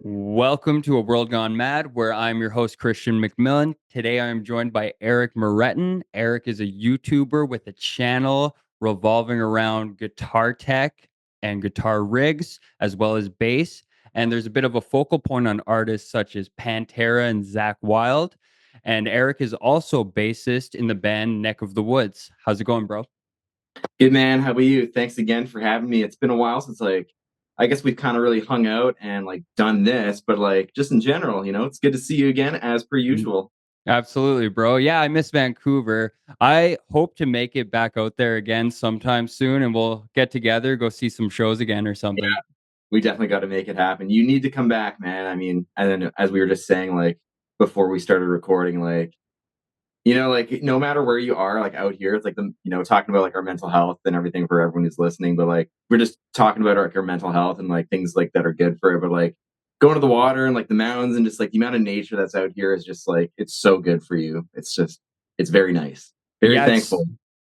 Welcome to A World Gone Mad, where I'm your host, Christian McMillan. Today I am joined by Eric Morettin. Eric is a YouTuber with a channel revolving around guitar tech and guitar rigs, as well as bass. And there's a bit of a focal point on artists such as Pantera and Zakk Wylde. And Eric is also bassist in the band Neck of the Woods. How's it going, bro? Good man, how about you? Thanks again for having me. It's been a while since I guess we've kind of really hung out and done this, but just in general, it's good to see you again as per usual. Absolutely, bro. Yeah, I miss Vancouver. I hope to make it back out there again sometime soon and we'll get together, go see some shows again or Yeah, something. we definitely got to make it happen. You need to come back, man. I mean, and then as we were just saying, before we started recording, no matter where you are, out here, it's talking about our mental health and everything for everyone who's listening. But we're just talking about our mental health and things that are good for it. But going to the water and the mountains and just the amount of nature that's out here is just it's so good for you. It's very nice. Very Yeah, thankful.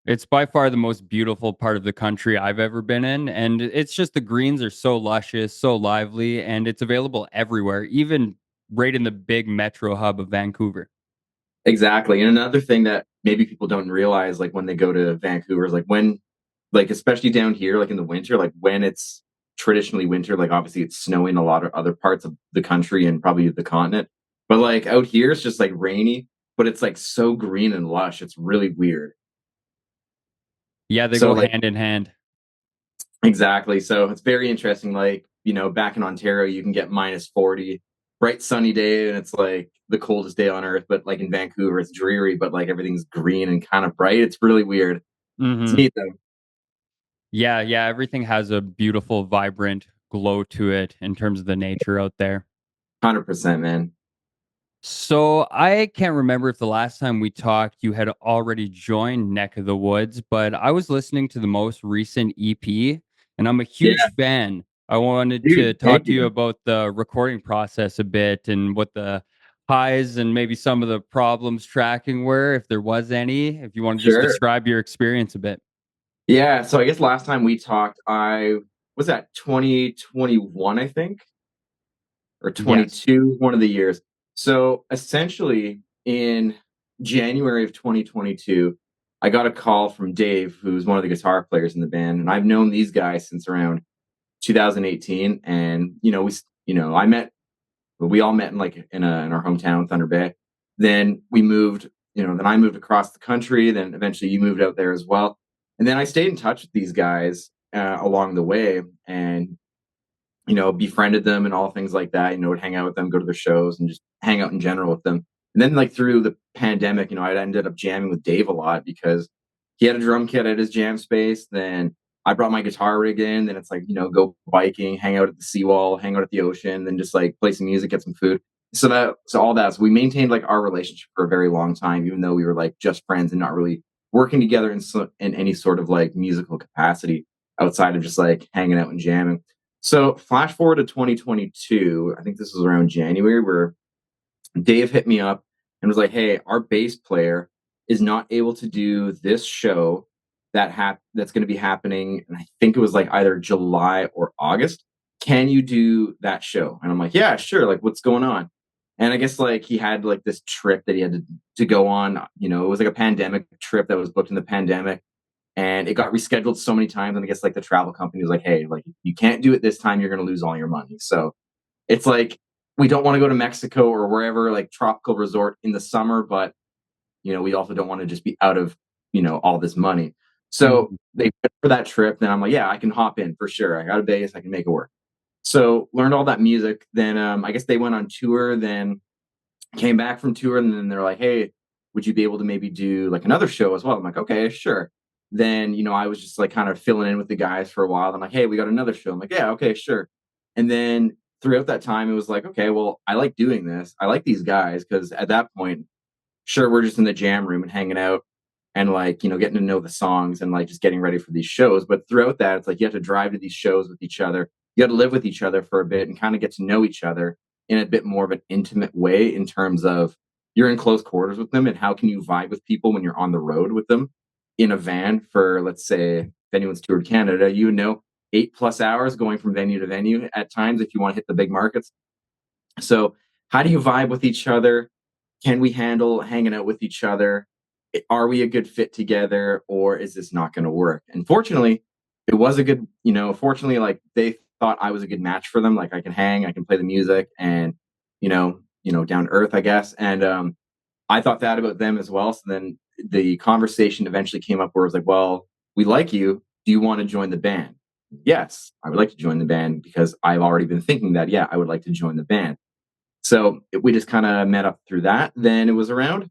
it's by far the most beautiful part of the country I've ever been in, and it's just the greens are so luscious, so lively, and it's available everywhere, even right in the big metro hub of Vancouver. Exactly. And another thing that maybe people don't realize, when they go to Vancouver, is especially down here, in the winter, when it's traditionally winter, obviously it's snowing a lot of other parts of the country and probably the continent. But out here, it's just rainy, but it's so green and lush. It's really weird. Yeah, they So go hand in hand. exactly. So it's very interesting. Back in Ontario, you can get -40, bright sunny day, and it's the coldest day on earth. But in Vancouver, it's dreary, but everything's green and kind of bright. It's really weird. It's Mhm. neat though. Yeah, yeah, everything has a beautiful, vibrant glow to it in terms of the nature out there. 100%, man. So I can't remember if the last time we talked you had already joined Neck of the Woods, but I was listening to the most recent EP and I'm a Yeah, huge fan. I wanted to dude. talk Thank to you you. about the recording process a bit and what the highs and maybe some of the problems tracking were, if there was any, if you want to just Sure. describe your experience a bit. Yeah. So I guess last time we talked, I was at 2021, I think, or Yes. 22, one of the years. So essentially, in January of 2022, I got a call from Dave, who's one of the guitar players in the band, and I've known these guys since around 2018. And we all met in our hometown, Thunder Bay. Then we moved, then I moved across the country. Then eventually you moved out there as well. And then I stayed in touch with these guys along the way, and befriended them and all things like that. Would hang out with them, go to their shows, and just hang out in general with them. And then through the pandemic, I ended up jamming with Dave a lot because he had a drum kit at his jam space. Then I brought my guitar rig in. Then it's go biking, hang out at the seawall, hang out at the ocean, then just play some music, get some food. So all that. So we maintained our relationship for a very long time, even though we were just friends and not really working together in any sort of musical capacity outside of just hanging out and jamming. So flash forward to 2022, I think this was around January, where Dave hit me up and was like, "Hey, our bass player is not able to do this show that's going to be happening, and I think it was either July or August. Can you do that show?" And I'm like, "Yeah, sure. What's going on?" And I guess he had this trip that he had to go on. It was a pandemic trip that was booked in the pandemic, and it got rescheduled so many times. And I guess the travel company was like, "Hey, you can't do it this time. You're going to lose all your money." So it's we don't want to go to Mexico or wherever tropical resort in the summer, but we also don't want to just be out of all this money. So Mhm. they paid for that trip. Then I'm like, yeah, I can hop in for sure. I got a bass, I can make it work. So learned all that music. Then I guess they went on tour. Then came back from tour, and then they're like, "Hey, would you be able to maybe do another show as well?" I'm like, "Okay, sure." Then I was just kind of filling in with the guys for a while. I'm like, "Hey, we got another show." I'm like, "Yeah, okay, sure." And then throughout that time, it was like, "Okay, well, I like doing this. I like these guys," because at that point, sure, we're just in the jam room and hanging out and getting to know the songs and just getting ready for these shows. But throughout that, it's you have to drive to these shows with each other. You got to live with each other for a bit and kind of get to know each other in a bit more of an intimate way, in terms of you're in close quarters with them, and how can you vibe with people when you're on the road with them in a van for, let's say, if anyone's toured Canada, 8+ hours going from venue to venue at times if you want to hit the big markets. So how do you vibe with each other? Can we handle hanging out with each other? Are we a good fit together, or is this not going to work? And fortunately, it was a good, fortunately, like they thought I was a good match for them. Like I can hang, I can play the music, and down to earth, I guess. And I thought that about them as well. So then the conversation eventually came up where it was like, well, we like you. Do you want to join the band? Yes, I would like to join the band because I've already been thinking that, yeah, I would like to join the band. So we just kind of met up through that. Then it was around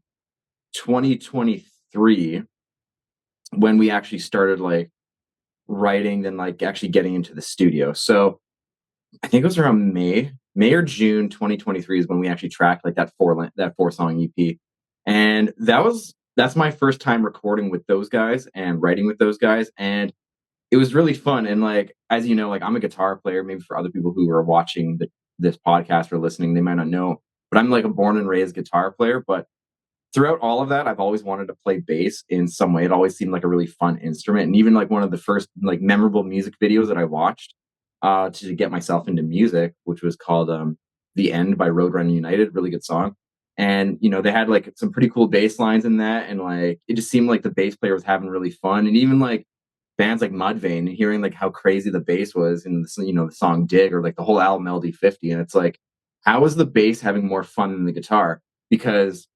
2023 when we actually started like writing and like actually getting into the studio. So I think it was around May or June 2023 is when we actually tracked like that four song EP. And that's my first time recording with those guys and writing with those guys. And it was really fun. And like, as you know, like I'm a guitar player. Maybe for other people who are watching this podcast or listening, they might not know, but I'm like a born and raised guitar player. But throughout all of that, I've always wanted to play bass in some way. It always seemed like a really fun instrument. And even like one of the first like memorable music videos that I watched to get myself into music, which was called The End by Roadrunner United, really good song. And they had like some pretty cool bass lines in that, and like it just seemed like the bass player was having really fun. And even like bands like Mudvayne, and hearing like how crazy the bass was in the song Dig, or like the whole album LD50. And it's like, how is the bass having more fun than the guitar? Because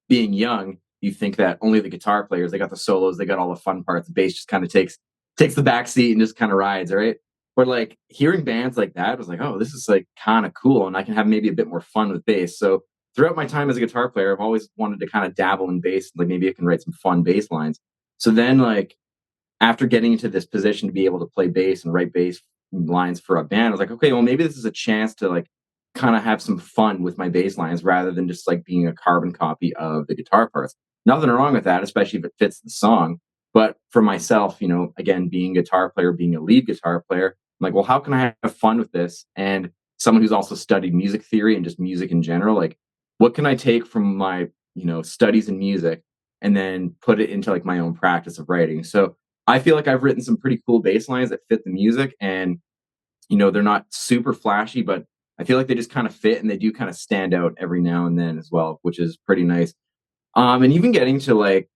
being young, you think that only the guitar players, they got the solos, they got all the fun parts. The bass just kind of takes the back seat and just kind of rides, right? But like hearing bands like that was like, oh, this is like kind of cool, and I can have maybe a bit more fun with bass. So throughout my time as a guitar player, I've always wanted to kind of dabble in bass, like maybe I can write some fun bass lines. So then like after getting into this position to be able to play bass and write bass lines for a band, I was like, okay, well, maybe this is a chance to like kind of have some fun with my bass lines rather than just like being a carbon copy of the guitar parts. Nothing wrong with that, especially if it fits the song. But for myself, again, being a guitar player, being a lead guitar player, I'm like, well, how can I have fun with this? And someone who's also studied music theory and just music in general, like, what can I take from my, studies in music and then put it into like my own practice of writing? So I feel like I've written some pretty cool bass lines that fit the music, and they're not super flashy, but I feel like they just kind of fit and they do kind of stand out every now and then as well, which is pretty nice. And even getting to like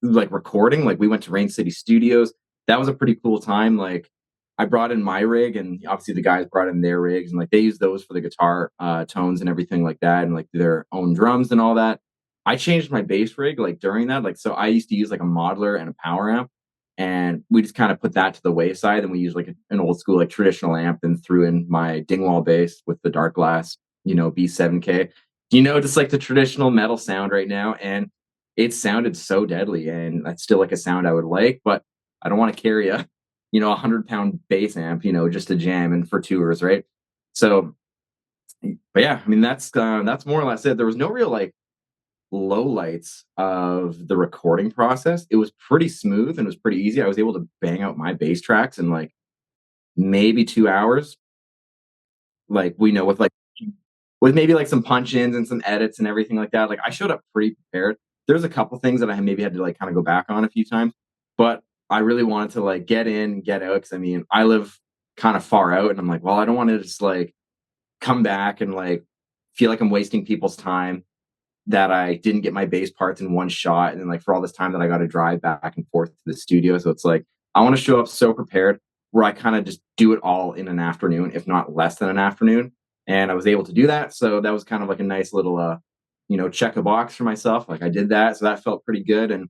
recording, like we went to Rain City Studios. That was a pretty cool time. Like I brought in my rig, and obviously the guys brought in their rigs, and like they use those for the guitar tones and everything like that, and like their own drums and all that. I changed my bass rig like during that. Like so I used to use like a modeler and a power amp, and we just kind of put that to the wayside, and we used like an old school like traditional amp, and threw in my Dingwall bass with the dark glass, B7K. Just like the traditional metal sound right now. And it sounded so deadly, and that's still like a sound I would like, but I don't want to carry a 100-pound bass amp, just to jam and for tours, right? So, but yeah, I mean that's more or less it. There was no real like low lights of the recording process. It was pretty smooth and it was pretty easy. I was able to bang out my bass tracks in like maybe 2 hours. Like we know with maybe like some punch ins and some edits and everything like that. Like I showed up pretty prepared. There's a couple things that I maybe had to like kind of go back on a few times, but I really wanted to like get in, get out. Cause I mean, I live kind of far out, and I'm like, well, I don't want to just like come back and like feel like I'm wasting people's time that I didn't get my bass parts in one shot. And then like for all this time that I got to drive back and forth to the studio. So it's like, I want to show up so prepared where I kind of just do it all in an afternoon, if not less than an afternoon. And I was able to do that. So that was kind of like a nice little, check a box for myself. Like I did that. So that felt pretty good. And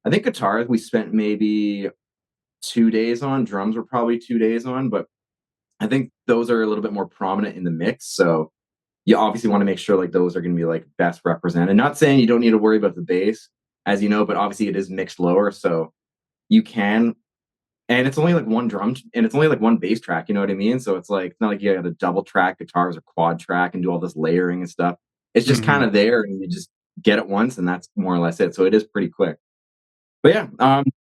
I think guitars, we spent maybe 2 days on. Drums were probably 2 days on, but I think those are a little bit more prominent in the mix. So you obviously want to make sure like those are going to be like best represented. Not saying you don't need to worry about the bass, as you know, but obviously it is mixed lower, so you can. And it's only like one and it's only like one bass track. You know what I mean? So it's like it's not like you got to double track guitars or quad track and do all this layering and stuff. It's just kind Mhm. of there, and you just get it once, and that's more or less it. So it is pretty quick. But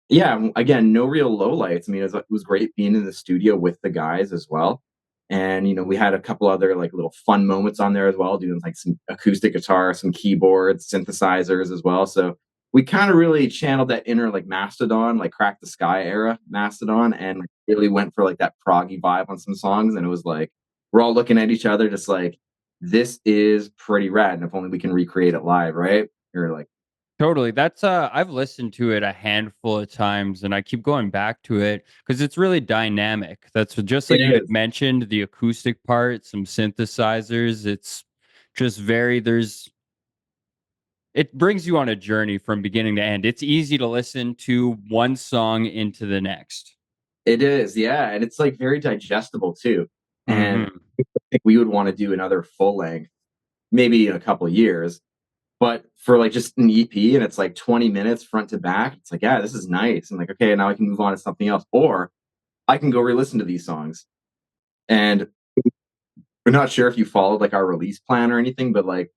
yeah, again, no real lowlights. I mean, it was great being in the studio with the guys as well. And we had a couple other like little fun moments on there as well, doing like some acoustic guitar, some keyboards, synthesizers as well. So we kind of really channeled that inner like Mastodon, like Crack the Sky era Mastodon, and like, really went for like that proggy vibe on some songs. And it was like we're all looking at each other, just like this is pretty rad. And if only we can recreate it live, right? You're like, Totally. That's I've listened to it a handful of times and I keep going back to it because it's really dynamic. That's just it like you had is. mentioned, the acoustic part, some synthesizers. It's just very there's it brings you on a journey from beginning to end. It's easy to listen to one song into the next. It is, yeah. And it's like very digestible too. And Mhm. I think we would want to do another full length, maybe in a couple of years. But for like just an EP and it's like 20 minutes front to back, it's like, yeah, this is nice. And like, okay, now I can move on to something else. Or I can go re-listen to these songs. And we're not sure if you followed like our release plan or anything, but like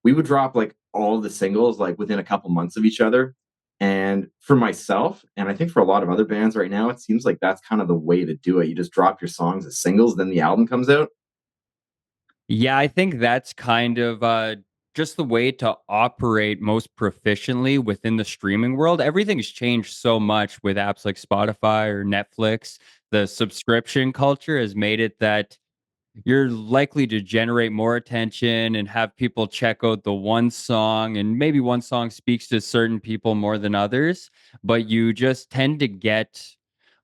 we would drop like all the singles like within a couple months of each other. And for myself, and I think for a lot of other bands right now, it seems like that's kind of the way to do it. You just drop your songs as singles, then the album comes out. Yeah, I think that's kind of just the way to operate most proficiently within the streaming world. Everything's changed so much with apps like Spotify or Netflix. The subscription culture has made it that you're likely to generate more attention and have people check out the one song, and maybe one song speaks to certain people more than others, but you just tend to get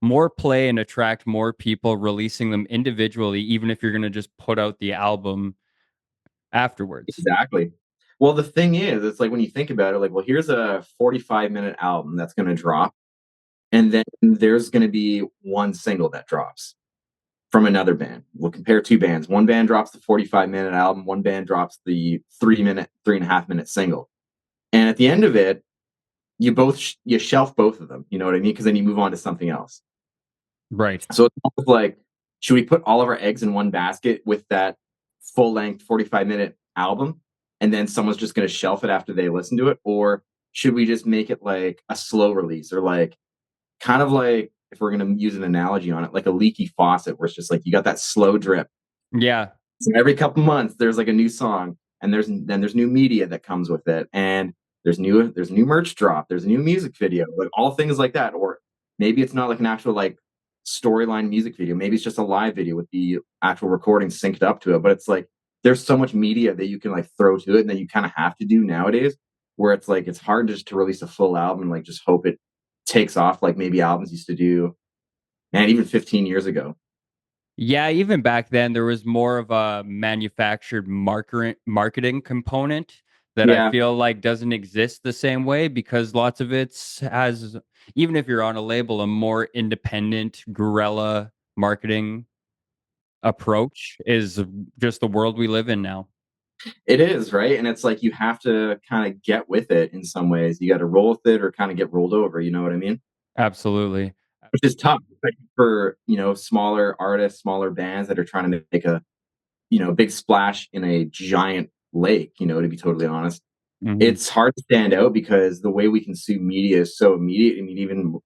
more play and attract more people releasing them individually, even if you're going to just put out the album afterwards. Exactly. Well, the thing is, it's like when you think about it, like, well, here's a 45-minute album that's going to drop, and then there's going to be one single that drops from another band. We'll compare two bands. One band drops the 45-minute album, one band drops the 3 minute, 3.5 minute single. And at the end of it, you shelf both of them. You know what I mean? Because then you move on to something else. Right. So it's almost like, should we put all of our eggs in one basket with that full length 45-minute album, and then someone's just going to shelf it after they listen to it, or should we just make it like a slow release, or like kind of like, if we're going to use an analogy on it, like a leaky faucet, where it's just like you got that slow drip. Yeah. So every couple months there's like a new song, and there's new media that comes with it, and there's new merch drop, there's a new music video, like all things like that. Or maybe it's not like an actual like storyline music video, maybe it's just a live video with the actual recording synced up to it. But it's like there's so much media that you can like throw to it, and that you kind of have to do nowadays, where it's like it's hard just to release a full album and like just hope it takes off like maybe albums used to do, man, even 15 years ago. Yeah, even back then, there was more of a manufactured marketing component that I Yeah, feel like doesn't exist the same way because lots of it's has even if you're on a label, a more independent guerrilla marketing approach is just the world we live in now. it is, right? And it's like you have to kind of get with it in some ways. You got to roll with it or kind of get rolled over, you know what I mean? Absolutely. Which is tough, especially for, smaller artists, smaller bands that are trying to make a, big splash in a giant lake, to be totally honest. Mhm. It's hard to stand out because the way we consume media is so immediate. I mean, even,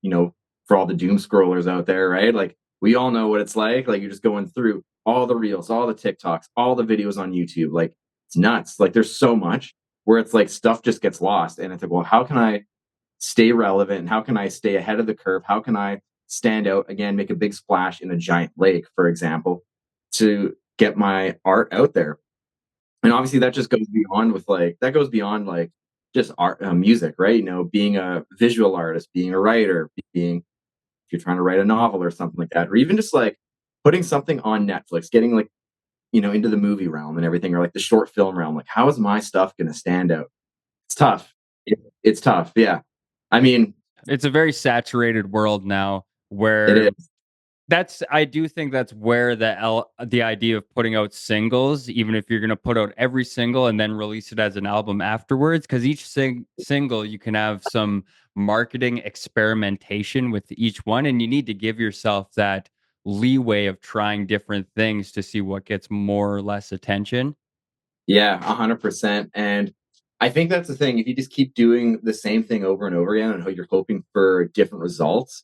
for all the doom scrollers out there, right? Like we all know what it's like. Like you're just going through all the reels, all the TikToks, all the videos on YouTube. Like it's nuts. Like there's so much where it's like stuff just gets lost. And it's like, well, how can I stay relevant? How can I stay ahead of the curve? How can I stand out again, make a big splash in a giant lake, for example, to get my art out there? And obviously that just goes beyond with like that goes beyond like just art, music, right? Being a visual artist, being a writer, being, if you're trying to write a novel or something like that, or even just like putting something on Netflix, getting like, into the movie realm and everything, or like the short film realm. Like, how is my stuff going to stand out? It's tough. It's tough. Yeah. I mean, It's a very saturated world now it where is. that's I do think that's where the idea of putting out singles, even if you're gonna put out every single and then release it as an album afterwards, because each single you can have some marketing experimentation with each one, and you need to give yourself that leeway of trying different things to see what gets more or less attention. Yeah, 100%. And I think that's the thing. If you just keep doing the same thing over and over again and how you're hoping for different results,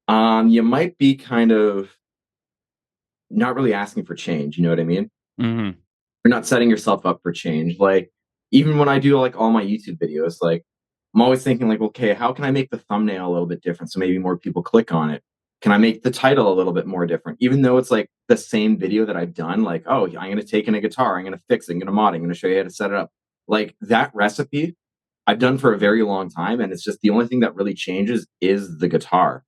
you might be kind of not really asking for change. You know what I mean? Mhm. You're not setting yourself up for change. Like, even when I do like all my YouTube videos, like I'm always thinking like, okay, how can I make the thumbnail a little bit different so maybe more people click on it? can I make the title a little bit more different? Even though it's like the same video that I've done, like, oh, I'm going to take in a guitar, I'm going to fix it, I'm going to mod it, I'm going to show you how to set it up. Like that recipe I've done for a very long time. And it's just the only thing that really changes is the guitar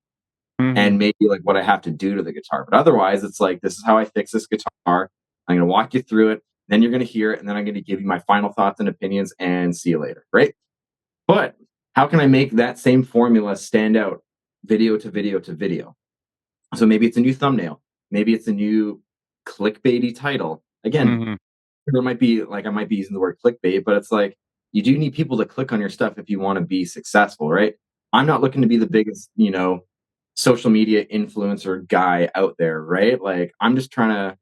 Mhm. and maybe like what I have to do to the guitar. But otherwise, it's like, this is how I fix this guitar. I'm going to walk you through it. Then you're going to hear it. And then I'm going to give you my final thoughts and opinions and see you later. Right. But how can I make that same formula stand out video to video to video? So maybe it's a new thumbnail. Maybe it's a new clickbaity title. Again, Mhm. there might be like I might be using the word clickbait, but it's like you do need people to click on your stuff if you want to be successful, right? I'm not looking to be the biggest, social media influencer guy out there, right? Like I'm just trying to,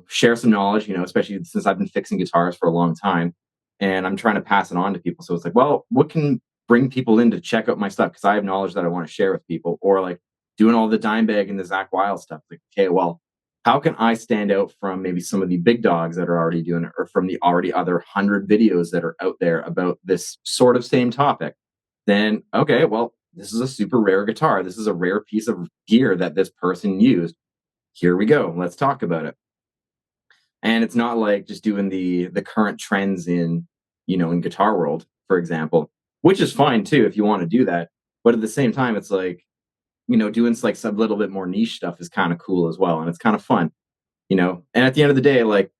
share some knowledge, especially since I've been fixing guitars for a long time and I'm trying to pass it on to people. So it's like, well, what can bring people in to check out my stuff? Because I have knowledge that I want to share with people, or like doing all the dime bag and the Zakk Wylde stuff. Like, okay, well, how can I stand out from maybe some of the big dogs that are already doing it, or from the already other 100 videos that are out there about this sort of same topic? Then, okay, well, this is a super rare guitar. This is a rare piece of gear that this person used. Here we go. Let's talk about it. And it's not like just doing the current trends in guitar world, for example, which is fine too if you want to do that. But at the same time, it's like, doing like some little bit more niche stuff is kind of cool as well. And it's kind of fun. And at the end of the day, like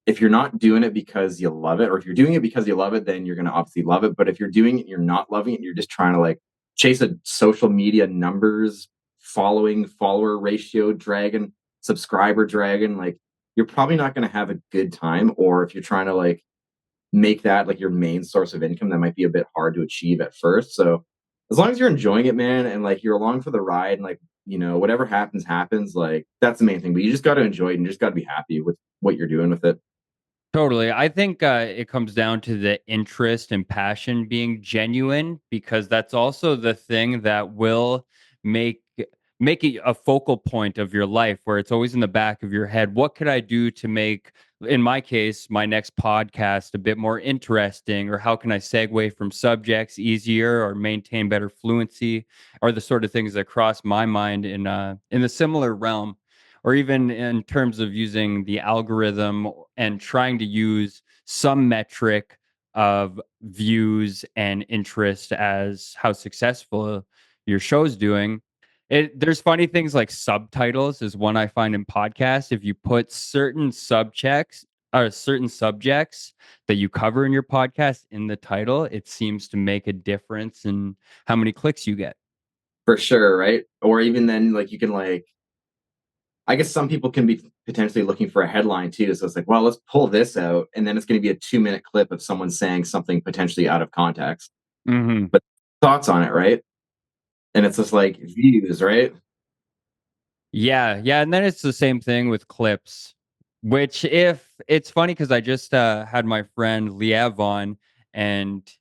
if you're not doing it because you love it, or if you're doing it because you love it, then you're going to obviously love it. But if you're doing it, you're not loving it, you're just trying to like chase a social media numbers, follower ratio dragon, subscriber dragon, like you're probably not going to have a good time. Or if you're trying to like make that like your main source of income, that might be a bit hard to achieve at first. So as long as you're enjoying it, man, and like you're along for the ride, and like whatever happens happens, like that's the main thing. But you just got to enjoy it and you just got to be happy with what you're doing with it. Totally. I think it comes down to the interest and passion being genuine, because that's also the thing that will make make it a focal point of your life, where it's always in the back of your head. What could I do to make, in my case, my next podcast a bit more interesting? Or how can I segue from subjects easier or maintain better fluency? Are the sort of things that cross my mind in the similar realm, or even in terms of using the algorithm and trying to use some metric of views and interest as how successful your show's doing. There's funny things like subtitles is one I find in podcasts. If you put certain subjects that you cover in your podcast in the title, it seems to make a difference in how many clicks you get. For sure, right? Or even then, like you can like, I guess some people can be potentially looking for a headline too. So it's like, well, let's pull this out, and then it's going to be a 2 minute clip of someone saying something potentially out of context. Mhm. But thoughts on it, right? And it's just like views, right? Yeah, yeah, and then it's the same thing with clips, which if it's funny because I just, had my friend Liev on, and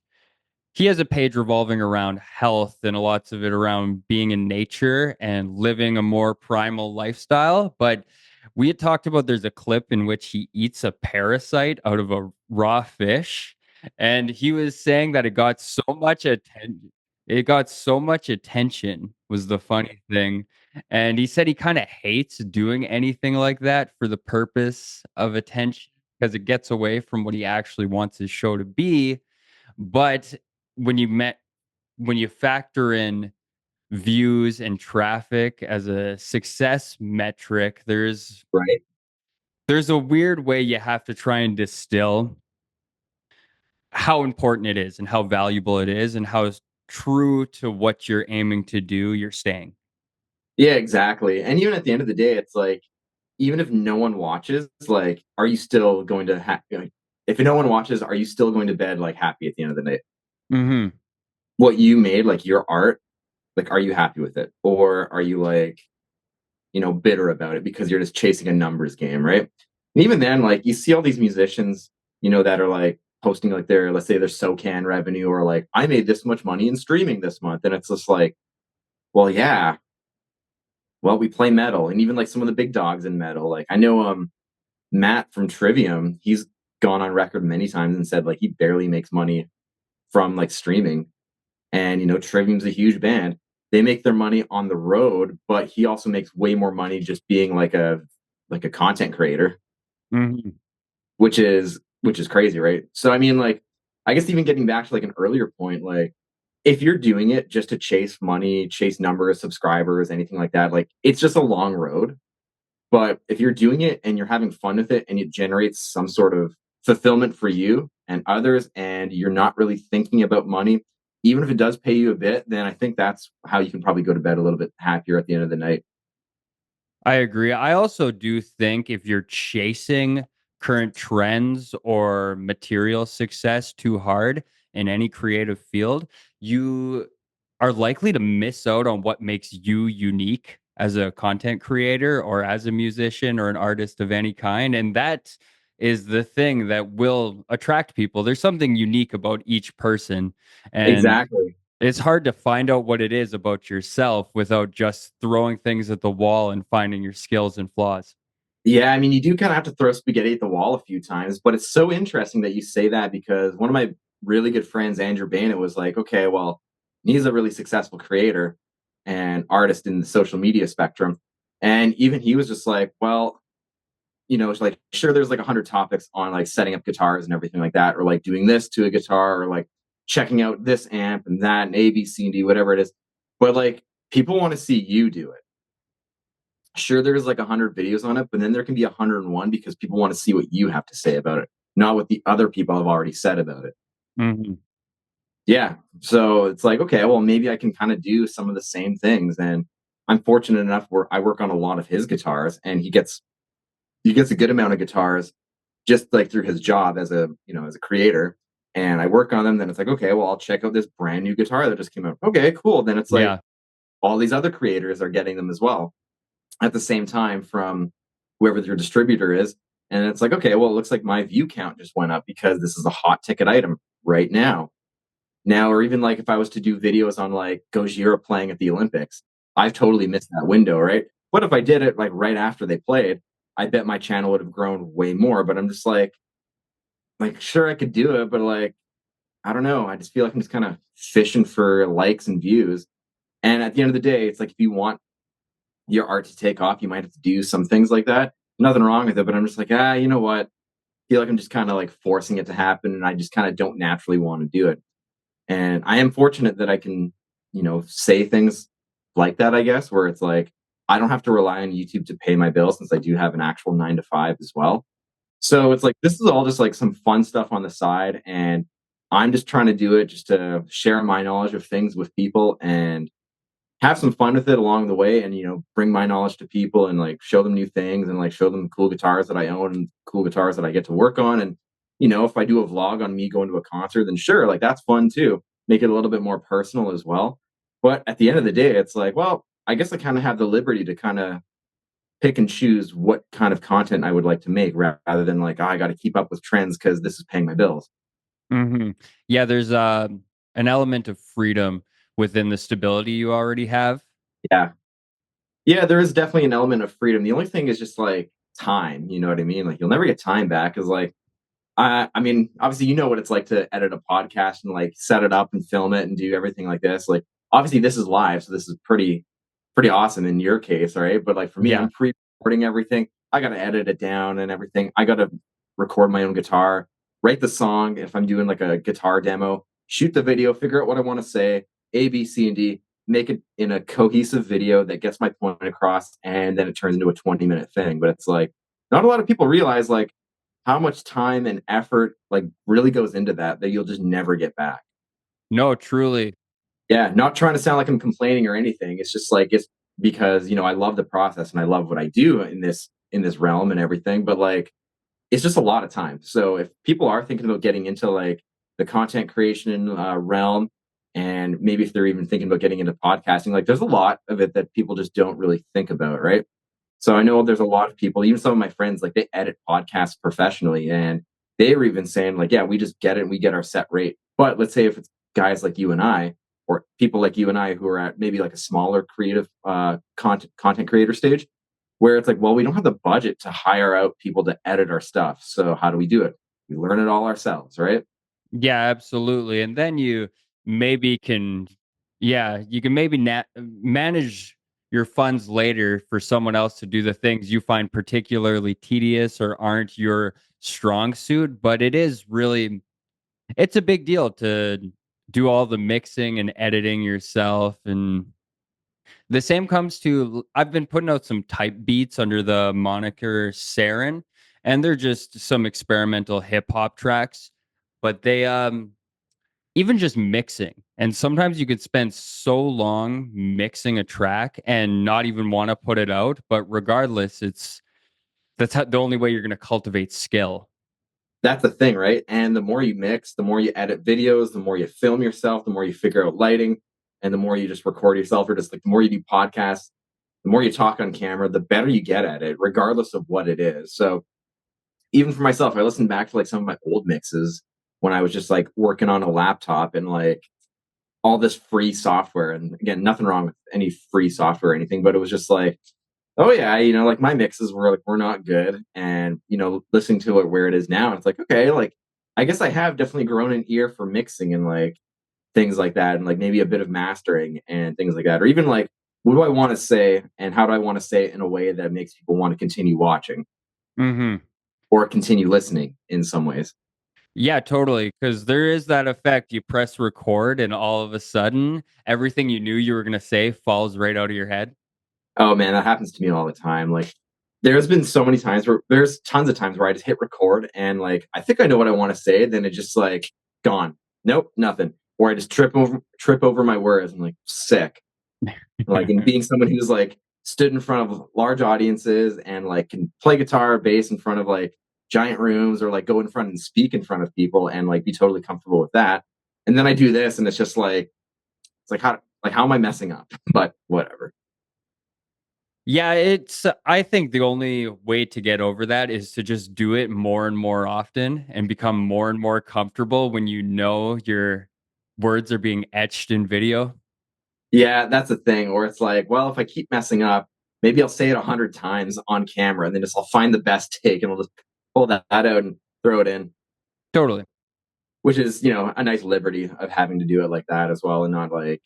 he has a page revolving around health and lots of it around being in nature and living a more primal lifestyle. But we had talked about there's a clip in which he eats a parasite out of a raw fish. And he was saying that it got so much attention was the funny thing. And he said he kind of hates doing anything like that for the purpose of attention, because it gets away from what he actually wants his show to be. But when you met when you factor in views and traffic as a success metric, Right. there's a weird way you have to try and distill how important it is and how valuable it is and true to what you're aiming to do you're staying. Yeah, exactly. And even at the end of the day, it's like, even if no one watches, like, are you still going to like, if no one watches, are you still going to bed like happy at the end of the night? Mhm. What you made, like your art, like, are you happy with it? Or are you like, bitter about it because you're just chasing a numbers game, right? And even then, like you see all these musicians, that are like posting like their, let's say their SoCan revenue, or like I made this much money in streaming this month. And it's just like, well, yeah, well, we play metal. And even like some of the big dogs in metal, like I know Matt from Trivium, he's gone on record many times and said like he barely makes money from like streaming. And Trivium's a huge band. they make their money on the road, but he also makes way more money just being like a content creator, Mhm. which is crazy, right? So I mean, like, I guess even getting back to like an earlier point, like if you're doing it just to chase money, chase numbers, subscribers, anything like that, like it's just a long road. But if you're doing it and you're having fun with it and it generates some sort of fulfillment for you and others, and you're not really thinking about money, even if it does pay you a bit, then I think that's how you can probably go to bed a little bit happier at the end of the night. I agree. I also do think if you're chasing current trends or material success too hard in any creative field, you are likely to miss out on what makes you unique as a content creator or as a musician or an artist of any kind. And that is the thing that will attract people. There's something unique about each person. And Exactly. it's hard to find out what it is about yourself without just throwing things at the wall and finding your skills and flaws. Yeah, I mean, you do kind of have to throw spaghetti at the wall a few times, but it's so interesting that you say that because one of my really good friends, Andrew Bannett, was like, okay, well, he's a really successful creator and artist in the social media spectrum. And even he was just like, well, it's like, sure, there's like 100 topics on like setting up guitars and everything like that, or like doing this to a guitar, or like checking out this amp and that, and A, B, C, and D, whatever it is. But like, people want to see you do it. Sure, there's like 100 videos on it, but then there can be 101 because people want to see what you have to say about it, not what the other people have already said about it. Mhm. Yeah. So it's like, okay, well, maybe I can kind of do some of the same things. And I'm fortunate enough where I work on a lot of his guitars and he gets a good amount of guitars just like through his job as a creator. And I work on them, then it's like, okay, well, I'll check out this brand new guitar that just came out. Okay, cool. Then it's like Yeah. all these other creators are getting them as well at the same time from whoever your distributor is. And it's like, okay, well, it looks like my view count just went up because this is a hot ticket item right now. Now, or even like if I was to do videos on like Gojira playing at the Olympics, I've totally missed that window, right? But if I did it like right after they played, I bet my channel would have grown way more. But I'm just like sure I could do it, but like I don't know. I just feel like I'm just kind of fishing for likes and views. And at the end of the day, it's like if you want your art to take off, you might have to do some things like that. Nothing wrong with it, but I'm just like, you know what? I feel like I'm just kind of like forcing it to happen, and I just kind of don't naturally want to do it. And I am fortunate that I can, say things like that, I guess, where it's like I don't have to rely on YouTube to pay my bills since I do have an actual 9 to 5 as well. So it's like this is all just like some fun stuff on the side, and I'm just trying to do it just to share my knowledge of things with people and have some fun with it along the way and bring my knowledge to people and like show them new things and like show them cool guitars that I own and cool guitars that I get to work on. And if I do a vlog on me going to a concert, then sure, like that's fun too. Make it a little bit more personal as well. But at the end of the day, it's like, well, I guess I kind of have the liberty to kind of pick and choose what kind of content I would like to make rather than like, I got to keep up with trends because this is paying my bills. Mhm. Yeah, there's, an element of freedom within the stability you already have. Yeah. Yeah, there is definitely an element of freedom. The only thing is just like time, you know what I mean? Like you'll never get time back because like I mean, obviously you know what it's like to edit a podcast and like set it up and film it and do everything like this. Like obviously this is live, so this is pretty awesome in your case, right? But like for me, Yeah. I'm pre-recording everything. I gotta edit it down and everything. I gotta record my own guitar, write the song if I'm doing like a guitar demo, shoot the video, figure out what I want to say, A, B, C, and D, make it in a cohesive video that gets my point across, and then it turns into a 20-minute thing. But it's like not a lot of people realize like how much time and effort like really goes into that you'll just never get back. No, truly. Yeah, not trying to sound like I'm complaining or anything. It's just like it's because, I love the process and I love what I do in this realm and everything, but like it's just a lot of time. So if people are thinking about getting into like the content creation realm, and maybe if they're even thinking about getting into podcasting, like there's a lot of it that people just don't really think about, right? So I know there's a lot of people, even some of my friends, like they edit podcasts professionally, and they were even saying like, yeah, we just get it, and we get our set rate. But let's say if it's guys like you and I, or people like you and I who are at maybe like a smaller creative content creator stage, where it's like, well, we don't have the budget to hire out people to edit our stuff. So how do we do it? We learn it all ourselves, right? Yeah, absolutely, and then you maybe can Yeah, you can maybe manage your funds later for someone else to do the things you find particularly tedious or aren't your strong suit, but it is really it's a big deal to do all the mixing and editing yourself, and the same comes to I've been putting out some type beats under the moniker Sarin, and they're just some experimental hip hop tracks, but they even just mixing. And sometimes you could spend so long mixing a track and not even want to put it out, but regardless, the only way you're going to cultivate skill. That's the thing, right? And the more you mix, the more you edit videos, the more you film yourself, the more you figure out lighting, and the more you just record yourself, or just like the more you do podcasts, the more you talk on camera, the better you get at it, regardless of what it is. So even for myself, I listened back to like some of my old mixes when I was just like working on a laptop and like all this free software. And again, nothing wrong with any free software or anything, but it was just like, oh yeah, like my mixes were not good. And listening to it where it is now, it's like, okay, like I guess I have definitely grown an ear for mixing and like things like that, and like maybe a bit of mastering and things like that. Or even like, what do I want to say and how do I want to say it in a way that makes people want to continue watching Hmm. or continue listening in some ways. Yeah, totally. Because there is that effect. You press record, and all of a sudden, everything you knew you were going to say falls right out of your head. Oh man, that happens to me all the time. Like there's been so many times where there's tons of times where I just hit record and like I think I know what I want to say, then it just like gone. Nope, nothing. Or I just trip over my words. I'm like sick. Like and being someone who's like stood in front of large audiences and like can play guitar or bass in front of like giant rooms or like go in front and speak in front of people and like be totally comfortable with that. And then I do this and it's just like it's like how am I messing up? But whatever. Yeah, I think the only way to get over that is to just do it more and more often and become more and more comfortable when you know your words are being etched in video. Yeah, that's the thing. Or it's like, well, if I keep messing up, maybe I'll say it 100 times on camera, and then just I'll find the best take, and I'll just pull that out and throw it in. Totally. Which is a nice liberty of having to do it like that as well, and not like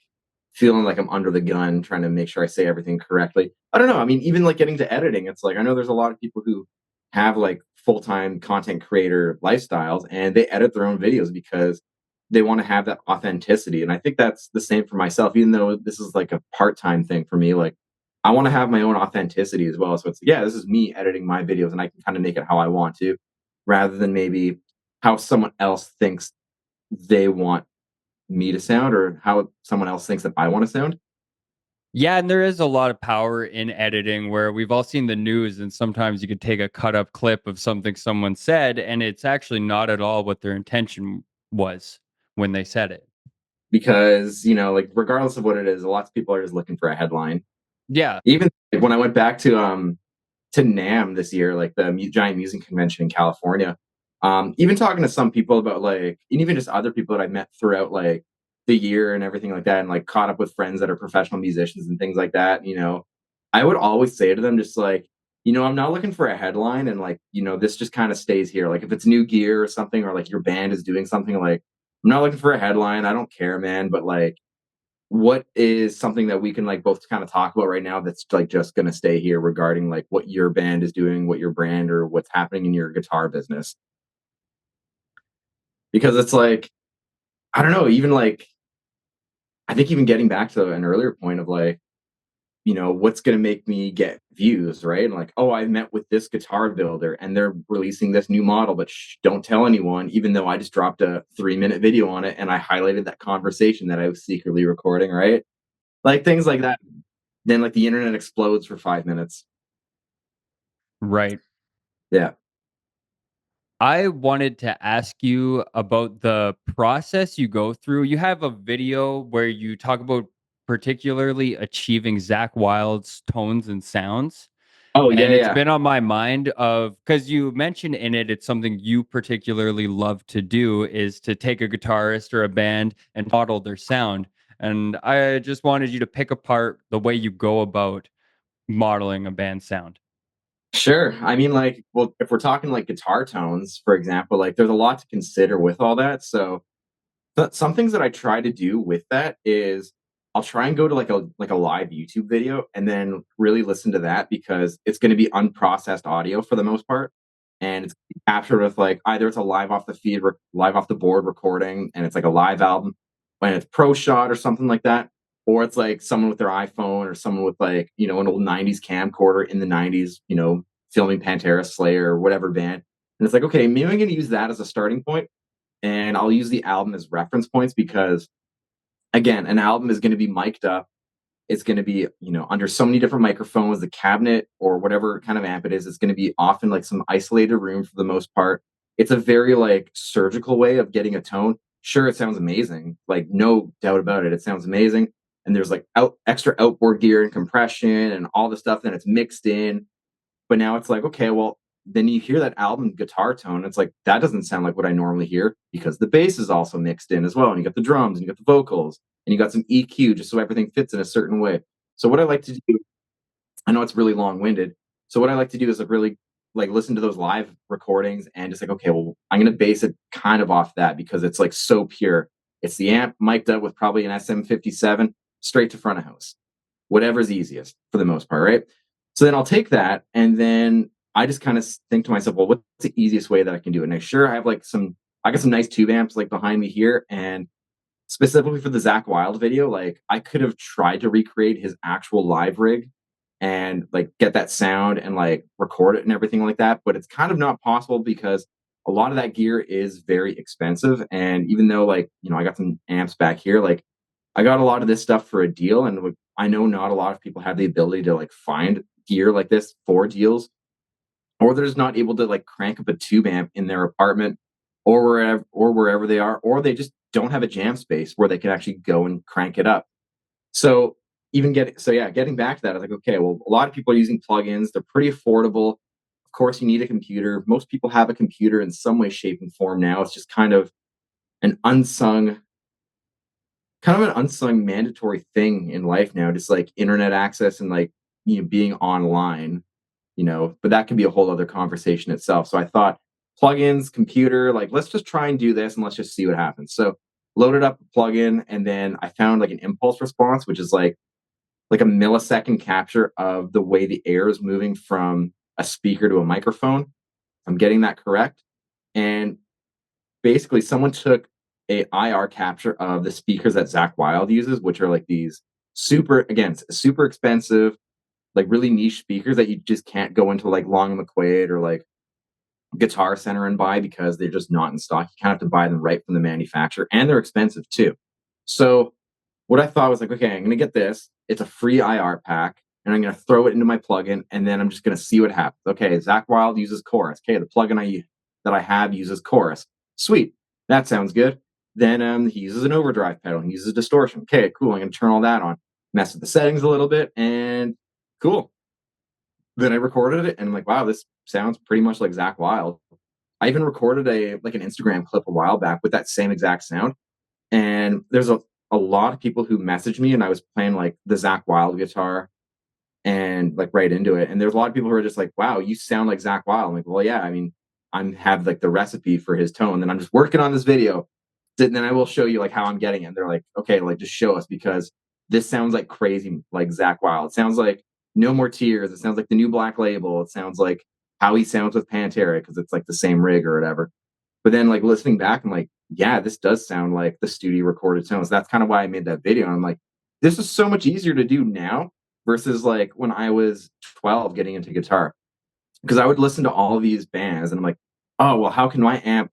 feeling like I'm under the gun trying to make sure I say everything correctly. I don't know. I mean, even like getting to editing, it's like I know there's a lot of people who have like full-time content creator lifestyles and they edit their own videos because they want to have that authenticity. And I think that's the same for myself, even though this is like a part-time thing for me. Like I want to have my own authenticity as well. So it's yeah, this is me editing my videos and I can kind of make it how I want to, rather than maybe how someone else thinks they want me to sound or how someone else thinks that I want to sound. Yeah, and there is a lot of power in editing where we've all seen the news, and sometimes you could take a cut up clip of something someone said, and it's actually not at all what their intention was when they said it. Because like regardless of what it is, lots of people are just looking for a headline. Yeah, Even like, when I went back to NAM this year, like the giant music convention in California. Even talking to some people about like, and even just other people that I met throughout like the year and everything like that, and like caught up with friends that are professional musicians and things like that. I would always say to them, just like, I'm not looking for a headline, and like, this just kind of stays here. Like if it's new gear or something, or like your band is doing something, like I'm not looking for a headline. I don't care, man. But like what is something that we can like both kind of talk about right now that's like just going to stay here regarding like what your band is doing, what your brand or what's happening in your guitar business? Because it's like, I don't know, even like, I think even getting back to an earlier point of like, what's going to make me get views, right? And like, oh, I met with this guitar builder and they're releasing this new model, but don't tell anyone, even though I just dropped a 3-minute video on it and I highlighted that conversation that I was secretly recording, right? Like things like that. Then like the internet explodes for 5 minutes. right. Yeah. I wanted to ask you about the process you go through. You have a video where you talk about particularly achieving Zakk Wylde's tones and sounds. Oh, yeah, And it's yeah. been on my mind of because you mentioned in it, it's something you particularly love to do is to take a guitarist or a band and model their sound. And I just wanted you to pick apart the way you go about modeling a band's sound. Sure. I mean, like, well, if we're talking like guitar tones, for example, like there's a lot to consider with all that. So some things that I try to do with that is I'll try and go to like a live YouTube video and then really listen to that because it's going to be unprocessed audio for the most part, and it's captured with like either it's a live off the feed, live off the board recording, and it's like a live album, when it's pro shot or something like that, or it's like someone with their iPhone or someone with like an old '90s camcorder in the '90s, filming Pantera, Slayer, or whatever band, and it's like okay, maybe I'm going to use that as a starting point, and I'll use the album as reference points because again, an album is going to be mic'd up. It's going to be, under so many different microphones, the cabinet or whatever kind of amp it is, it's going to be often like some isolated room for the most part. It's a very like surgical way of getting a tone. Sure, it sounds amazing. Like no doubt about it. It sounds amazing. And there's like extra outboard gear and compression and all the stuff. Then it's mixed in. But now it's like, okay, well, then you hear that album guitar tone. It's like, that doesn't sound like what I normally hear because the bass is also mixed in as well. And you got the drums and you got the vocals and you got some EQ just so everything fits in a certain way. So what I like to do, I know it's really long winded. So what I like to do is like really like listen to those live recordings and just like, okay, well, I'm going to base it kind of off that because it's like so pure. It's the amp mic'd up with probably an SM57 straight to front of house, whatever's easiest for the most part, right? So then I'll take that and then I just kind of think to myself, well, what's the easiest way that I can do it? And sure, I got some nice tube amps like behind me here, and specifically for the Zakk Wylde video, like I could have tried to recreate his actual live rig and like get that sound and like record it and everything like that, but it's kind of not possible because a lot of that gear is very expensive. And even though like I got some amps back here, like I got a lot of this stuff for a deal, and like, I know not a lot of people have the ability to like find gear like this for deals, or they're just not able to like crank up a tube amp in their apartment or wherever they are, or they just don't have a jam space where they can actually go and crank it up. So getting back to that, I was like, okay, well, a lot of people are using plugins. They're pretty affordable. Of course, you need a computer. Most people have a computer in some way, shape, and form now. It's just an unsung kind of an unsung mandatory thing in life now, just like internet access and like being online, but that can be a whole other conversation itself. So I thought plugins, computer, like let's just try and do this and let's just see what happens. So loaded up a plugin and then I found like an impulse response, which is like a millisecond capture of the way the air is moving from a speaker to a microphone. I'm getting that correct. And basically someone took a IR capture of the speakers that Zakk Wylde uses, which are like these super expensive, like really niche speakers that you just can't go into like Long and McQuaid or like Guitar Center and buy because they're just not in stock. You kind of have to buy them right from the manufacturer, and they're expensive too. So what I thought was like, okay, I'm going to get this. It's a free IR pack, and I'm going to throw it into my plugin, and then I'm just going to see what happens. Okay, Zakk Wylde uses chorus. Okay, the plugin that I have uses chorus. Sweet, that sounds good. Then he uses an overdrive pedal. He uses distortion. Okay, cool. I'm going to turn all that on, mess with the settings a little bit, and cool. Then I recorded it, and I'm like, wow, this sounds pretty much like Zakk Wylde. I even recorded an Instagram clip a while back with that same exact sound. And there's a lot of people who messaged me, and I was playing like the Zakk Wylde guitar and like right into it. And there's a lot of people who are just like, wow, you sound like Zakk Wylde. I'm like, well, yeah, I mean, have like the recipe for his tone. Then I'm just working on this video. Then I will show you like how I'm getting it. And they're like, okay, like just show us because this sounds like crazy, like Zakk Wylde. It sounds like No More Tears. It sounds like the new Black Label. It sounds like how he sounds with Pantera because it's like the same rig or whatever. But then like listening back, I'm like, yeah, this does sound like the studio recorded tones. That's kind of why I made that video. And I'm like, this is so much easier to do now versus like when I was 12 getting into guitar. Because I would listen to all of these bands and I'm like, oh, well, how can my amp,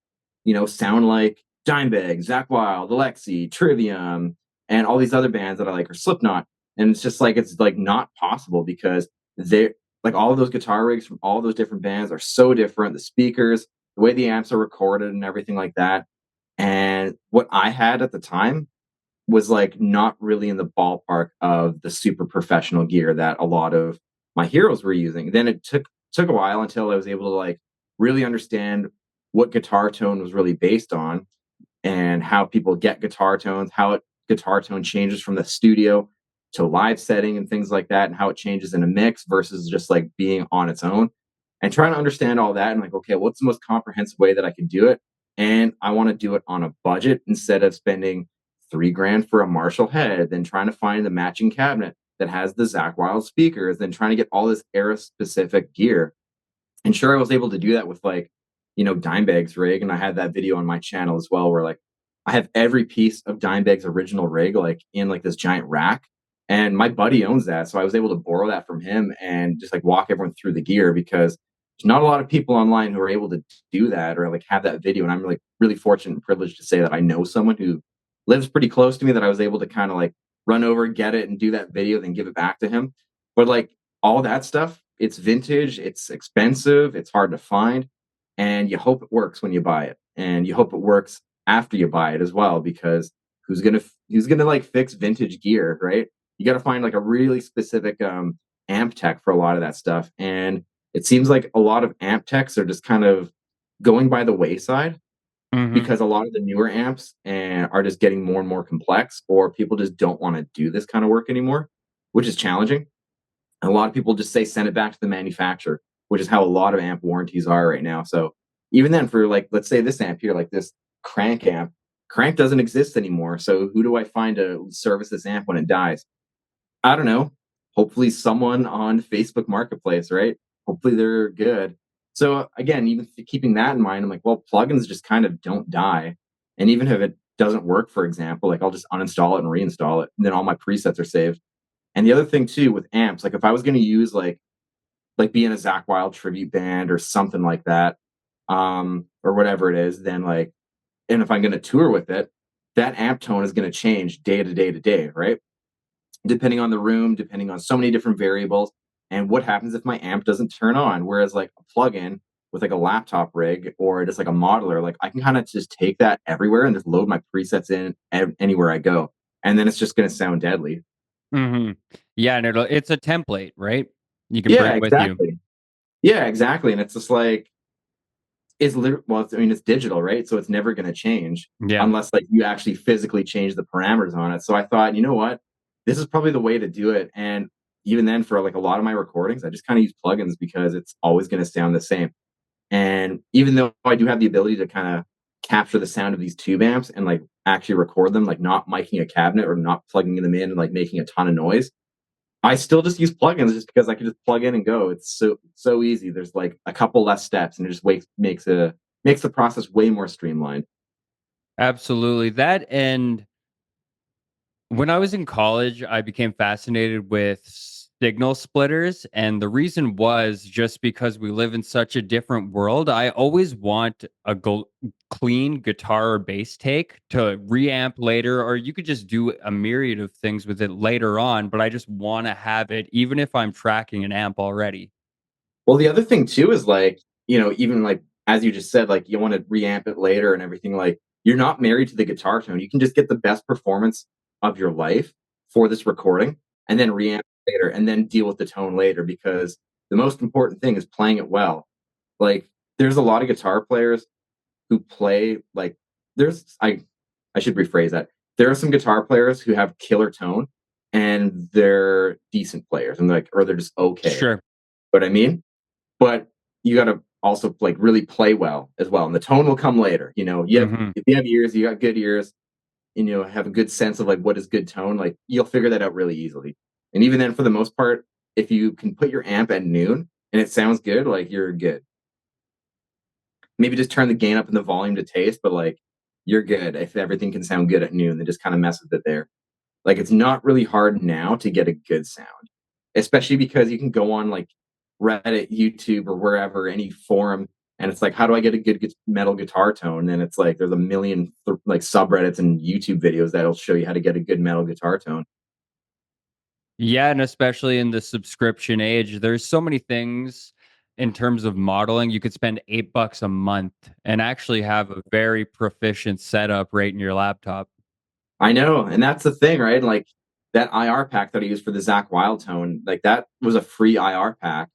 sound like Dimebag, Zakk Wylde, Alexi, Trivium, and all these other bands that I like, or Slipknot. And it's like not possible because they're like all of those guitar rigs from all those different bands are so different. The speakers, the way the amps are recorded and everything like that. And what I had at the time was like not really in the ballpark of the super professional gear that a lot of my heroes were using. Then it took a while until I was able to like really understand what guitar tone was really based on and how people get guitar tones, guitar tone changes from the studio to live setting and things like that, and how it changes in a mix versus just like being on its own. And trying to understand all that and like, okay, what's the most comprehensive way that I can do it? And I want to do it on a budget instead of spending 3 grand for a Marshall head, then trying to find the matching cabinet that has the Zakk Wylde speakers, then trying to get all this era specific gear. And sure, I was able to do that with like, Dimebag's rig. And I had that video on my channel as well, where like I have every piece of Dimebag's original rig like in like this giant rack. And my buddy owns that. So I was able to borrow that from him and just like walk everyone through the gear because there's not a lot of people online who are able to do that or like have that video. And I'm like really fortunate and privileged to say that I know someone who lives pretty close to me that I was able to kind of like run over, get it, and do that video, then give it back to him. But like all that stuff, it's vintage, it's expensive, it's hard to find, and you hope it works when you buy it, and you hope it works after you buy it as well, because who's gonna like fix vintage gear, right? You got to find like a really specific amp tech for a lot of that stuff, and it seems like a lot of amp techs are just kind of going by the wayside Mhm. because a lot of the newer amps are just getting more and more complex, or people just don't want to do this kind of work anymore, which is challenging. A lot of people just say send it back to the manufacturer, which is how a lot of amp warranties are right now. So even then, for like, let's say this amp here, like this crank amp, crank doesn't exist anymore. So who do I find to service this amp when it dies? I don't know. Hopefully someone on Facebook Marketplace, right? Hopefully they're good. So again, even keeping that in mind, I'm like, well, plugins just kind of don't die. And even if it doesn't work, for example, like I'll just uninstall it and reinstall it, and then all my presets are saved. And the other thing too with amps, like if I was going to use like be in a Zakk Wylde tribute band or something like that, or whatever it is, then like, and if I'm going to tour with it, that amp tone is going to change day to day to day, right? Depending on the room, depending on so many different variables. And what happens if my amp doesn't turn on? Whereas like a plugin with like a laptop rig or just like a modeler, like I can kind of just take that everywhere and just load my presets in anywhere I go. And then it's just going to sound deadly. Mhm. Yeah, and it's a template, right? You can Yeah, bring with you. exactly. Yeah, exactly. And it's just like, I mean, it's digital, right? So it's never going to change Yeah. unless like you actually physically change the parameters on it. So I thought, you know what? This is probably the way to do it. And even then, for like a lot of my recordings, I just kind of use plugins because it's always going to sound the same. And even though I do have the ability to kind of capture the sound of these tube amps and like actually record them, like not miking a cabinet or not plugging them in and like making a ton of noise, I still just use plugins just because I can just plug in and go. It's so easy. There's like a couple less steps, and it just makes the process way more streamlined. Absolutely. That and when I was in college, I became fascinated with signal splitters. And the reason was just because we live in such a different world. I always want a clean guitar or bass take to reamp later, or you could just do a myriad of things with it later on. But I just want to have it, even if I'm tracking an amp already. Well, the other thing too is like, even like as you just said, like you want to reamp it later and everything. Like you're not married to the guitar tone. You can just get the best performance of your life for this recording, and then reamp it later, and then deal with the tone later. Because the most important thing is playing it well. Like there's a lot of guitar players who play like there's I should rephrase that. There are some guitar players who have killer tone and they're decent players and like or they're just okay. Sure. What I mean? But you gotta also like really play well as well. And the tone will come later. Hmm. If you have ears, you got good ears, and have a good sense of like what is good tone, like you'll figure that out really easily. And even then for the most part, if you can put your amp at noon and it sounds good, like you're good. Maybe just turn the gain up and the volume to taste, but like you're good if everything can sound good at noon, then just kind of mess with it there. Like it's not really hard now to get a good sound, especially because you can go on like Reddit, YouTube, or wherever, any forum, and it's like, how do I get a good metal guitar tone? And it's like there's a million like subreddits and YouTube videos that'll show you how to get a good metal guitar tone. Yeah, and especially in the subscription age, there's so many things in terms of modeling. You could spend $8 a month and actually have a very proficient setup right in your laptop. I know, and that's the thing, right? Like that IR pack that I used for the Zakk Wylde tone, like that was a free IR pack.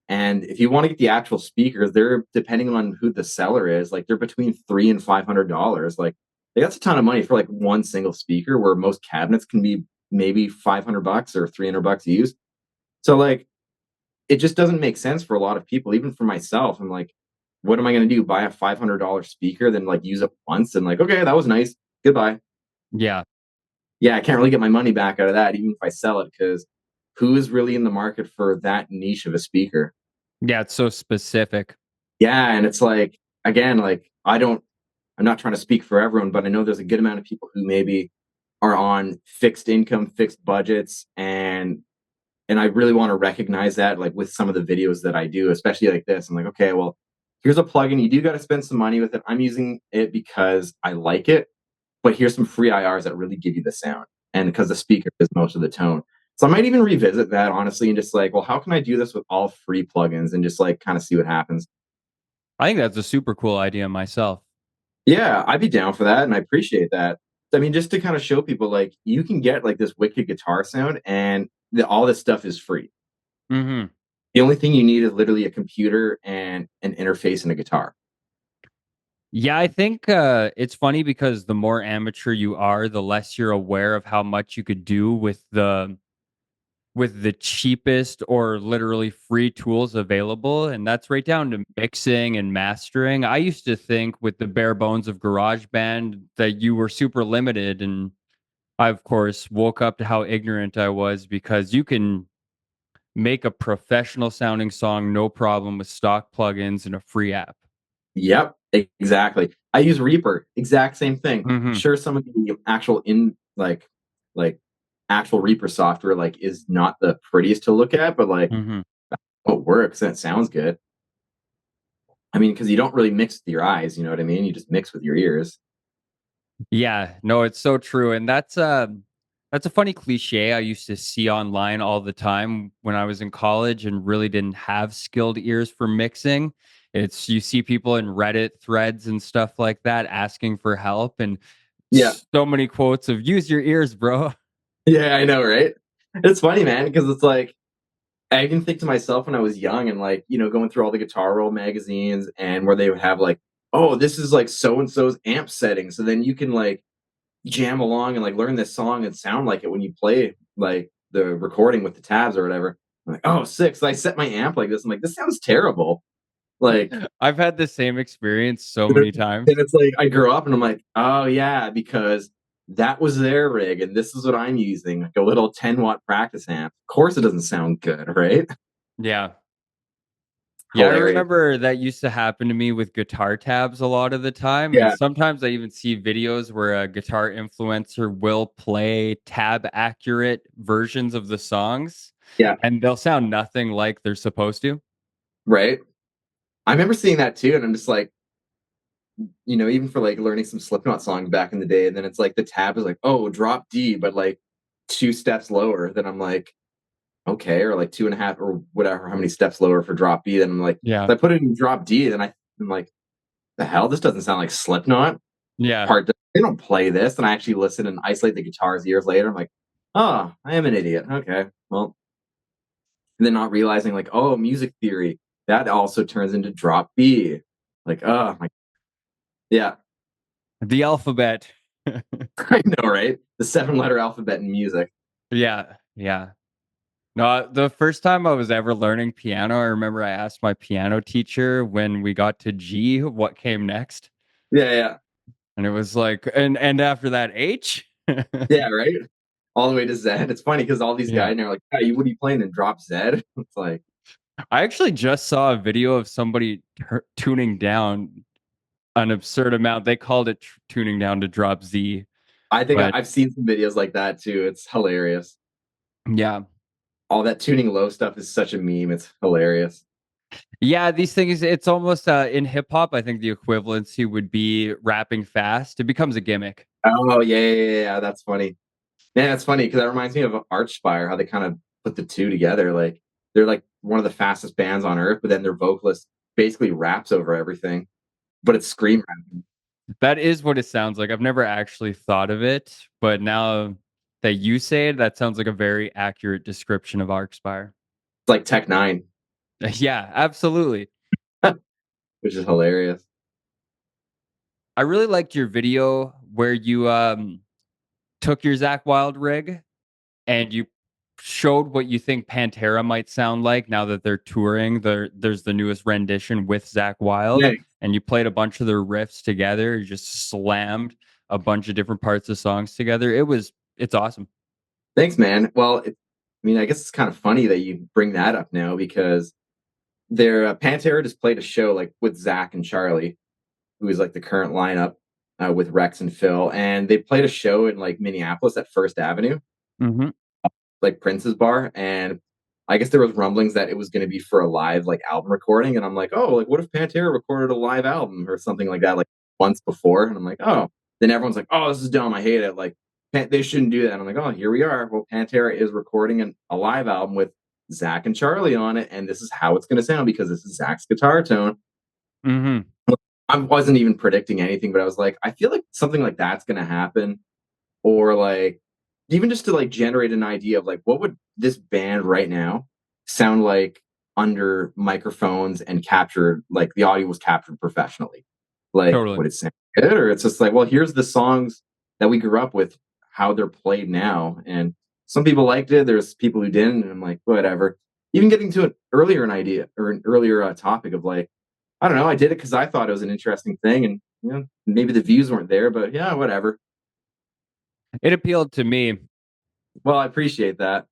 And if you want to get the actual speakers, they're depending on who the seller is, like they're between $300 and $500. Like that's a ton of money for like one single speaker, where most cabinets can be maybe $500 or $300 used. So like it just doesn't make sense for a lot of people, even for myself. I'm like, what am I going to do? Buy a $500 speaker, then like use it once and like, okay, that was nice. Goodbye. Yeah. yeah, I can't really get my money back out of that even if I sell it because who is really in the market for that niche of a speaker? Yeah, it's so specific. Yeah, and it's like again, like I'm not trying to speak for everyone, but I know there's a good amount of people who maybe are on fixed income, fixed budgets, and I really want to recognize that like with some of the videos that I do, especially like this. I'm like, okay, well, here's a plugin. You do got to spend some money with it. I'm using it because I like it, but here's some free IRs that really give you the sound. And because the speaker is most of the tone. So I might even revisit that honestly and just like, well, how can I do this with all free plugins and just like kind of see what happens? I think that's a super cool idea myself. Yeah, I'd be down for that, and I appreciate that. I mean, just to kind of show people like you can get like this wicked guitar sound, and all this stuff is free. Mhm. The only thing you need is literally a computer and an interface and a guitar. Yeah, I think, it's funny because the more amateur you are, the less you're aware of how much you could do with the cheapest or literally free tools available, and that's right down to mixing and mastering. I used to think with the bare bones of GarageBand that you were super limited, and I, of course, woke up to how ignorant I was because you can make a professional sounding song no problem with stock plugins and a free app. Yep, exactly. I use Reaper, exact same thing. Mhm, Sure, some of the actual like actual Reaper software like is not the prettiest to look at, but like mhm. what works and it sounds good. I mean, because you don't really mix with your eyes, you know what I mean? You just mix with your ears. Yeah, no, it's so true, and that's a funny cliche I used to see online all the time when I was in college and really didn't have skilled ears for mixing. It's you see people in Reddit threads and stuff like that asking for help, and Yeah. so many quotes of "Use your ears, bro." Yeah, I know, right? It's funny, man, because it's like I can think to myself when I was young and like, going through all the Guitar World magazines and where they would have like, oh, this is like so and so's amp setting. So then you can like jam along and like learn this song and sound like it when you play like the recording with the tabs or whatever. I'm like, oh, six. So I set my amp like this. I'm like, this sounds terrible. Like, I've had the same experience so and many times. it's like I grew up and I'm like, oh yeah, because that was their rig and this is what I'm using, like a little 10-watt practice amp. Of course it doesn't sound good, right? Yeah. Yeah, I Hilarious. remember that used to happen to me with guitar tabs a lot of the time, and Yeah, sometimes I even see videos where a guitar influencer will play tab accurate versions of the songs, yeah, and they'll sound nothing like they're supposed to. right. I remember seeing that too, and I'm just like, even for like learning some Slipknot songs back in the day, and then it's like the tab is like, oh, drop D, but like two steps lower. Then I'm like, okay, or like two and a half or whatever, how many steps lower for drop B. Then I'm like, Yeah. if I put it in drop D, then I'm like, the hell, this doesn't sound like Slipknot. Yeah. Part they don't play this, and I actually listen and isolate the guitars years later. I'm like, oh, I am an idiot. Okay, well, and then not realizing like, oh, music theory that also turns into drop B. Like, oh, my, yeah, The alphabet. I know, right? The seven-letter alphabet in music. Yeah, yeah. No, the first time I was ever learning piano, I remember I asked my piano teacher when we got to G what came next, Yeah, yeah, and it was like, "And after that, H?" yeah, right. All the way to Z. It's funny because all these Yeah. guys are like, hey, what are you playing? And drop Z. It's like, I actually just saw a video of somebody tuning down an absurd amount. They called it tuning down to drop Z, I think but I've seen some videos like that too. It's hilarious. yeah. All that tuning low stuff is such a meme. It's hilarious. Yeah, these things, it's almost, in hip hop, I think the equivalency would be rapping fast. It becomes a gimmick. Oh yeah, yeah, yeah, yeah. That's funny. Yeah, that's funny because that reminds me of Archspire, how they kind of put the two together. Like they're like one of the fastest bands on earth, but then their vocalist basically raps over everything, but it's scream rapping. That is what it sounds like. I've never actually thought of it, but now that you say it, that sounds like a very accurate description of Arcspire. It's like Tech Nine, Yeah, absolutely. which is hilarious. I really liked your video where you took your Zakk Wylde rig and you showed what you think Pantera might sound like now that they're touring. There's the newest rendition with Zakk Wylde, Yeah, and you played a bunch of their riffs together. You just slammed a bunch of different parts of songs together. It was It's awesome. Thanks, man. Well, I mean, I guess it's kind of funny that you bring that up now because their Pantera just played a show like with Zach and Charlie, who is like the current lineup with Rex and Phil, and they played a show in like Minneapolis at First Avenue, Mhm. like Prince's bar, and I guess there was rumblings that it was going to be for a live like album recording, and I'm like, oh, like what if Pantera recorded a live album or something like that, like months before, and I'm like, oh, then everyone's like, oh, this is dumb, I hate it, like they shouldn't do that. And I'm like, oh, here we are. Well, Pantera is recording a live album with Zach and Charlie on it, and this is how it's going to sound because this is Zach's guitar tone. Mhm. I wasn't even predicting anything, but I was like, I feel like something like that's going to happen, or like even just to like generate an idea of like what would this band right now sound like under microphones and captured, like the audio was captured professionally, like Totally. would it sound good, or it's just like, well, here's the songs that we grew up with, how they're played now, and some people liked it, there's people who didn't, and I'm like, whatever. Even getting to an idea or an earlier topic of like, I don't know, I did it because I thought it was an interesting thing, and maybe the views weren't there, but yeah, whatever. It appealed to me. Well, I appreciate that.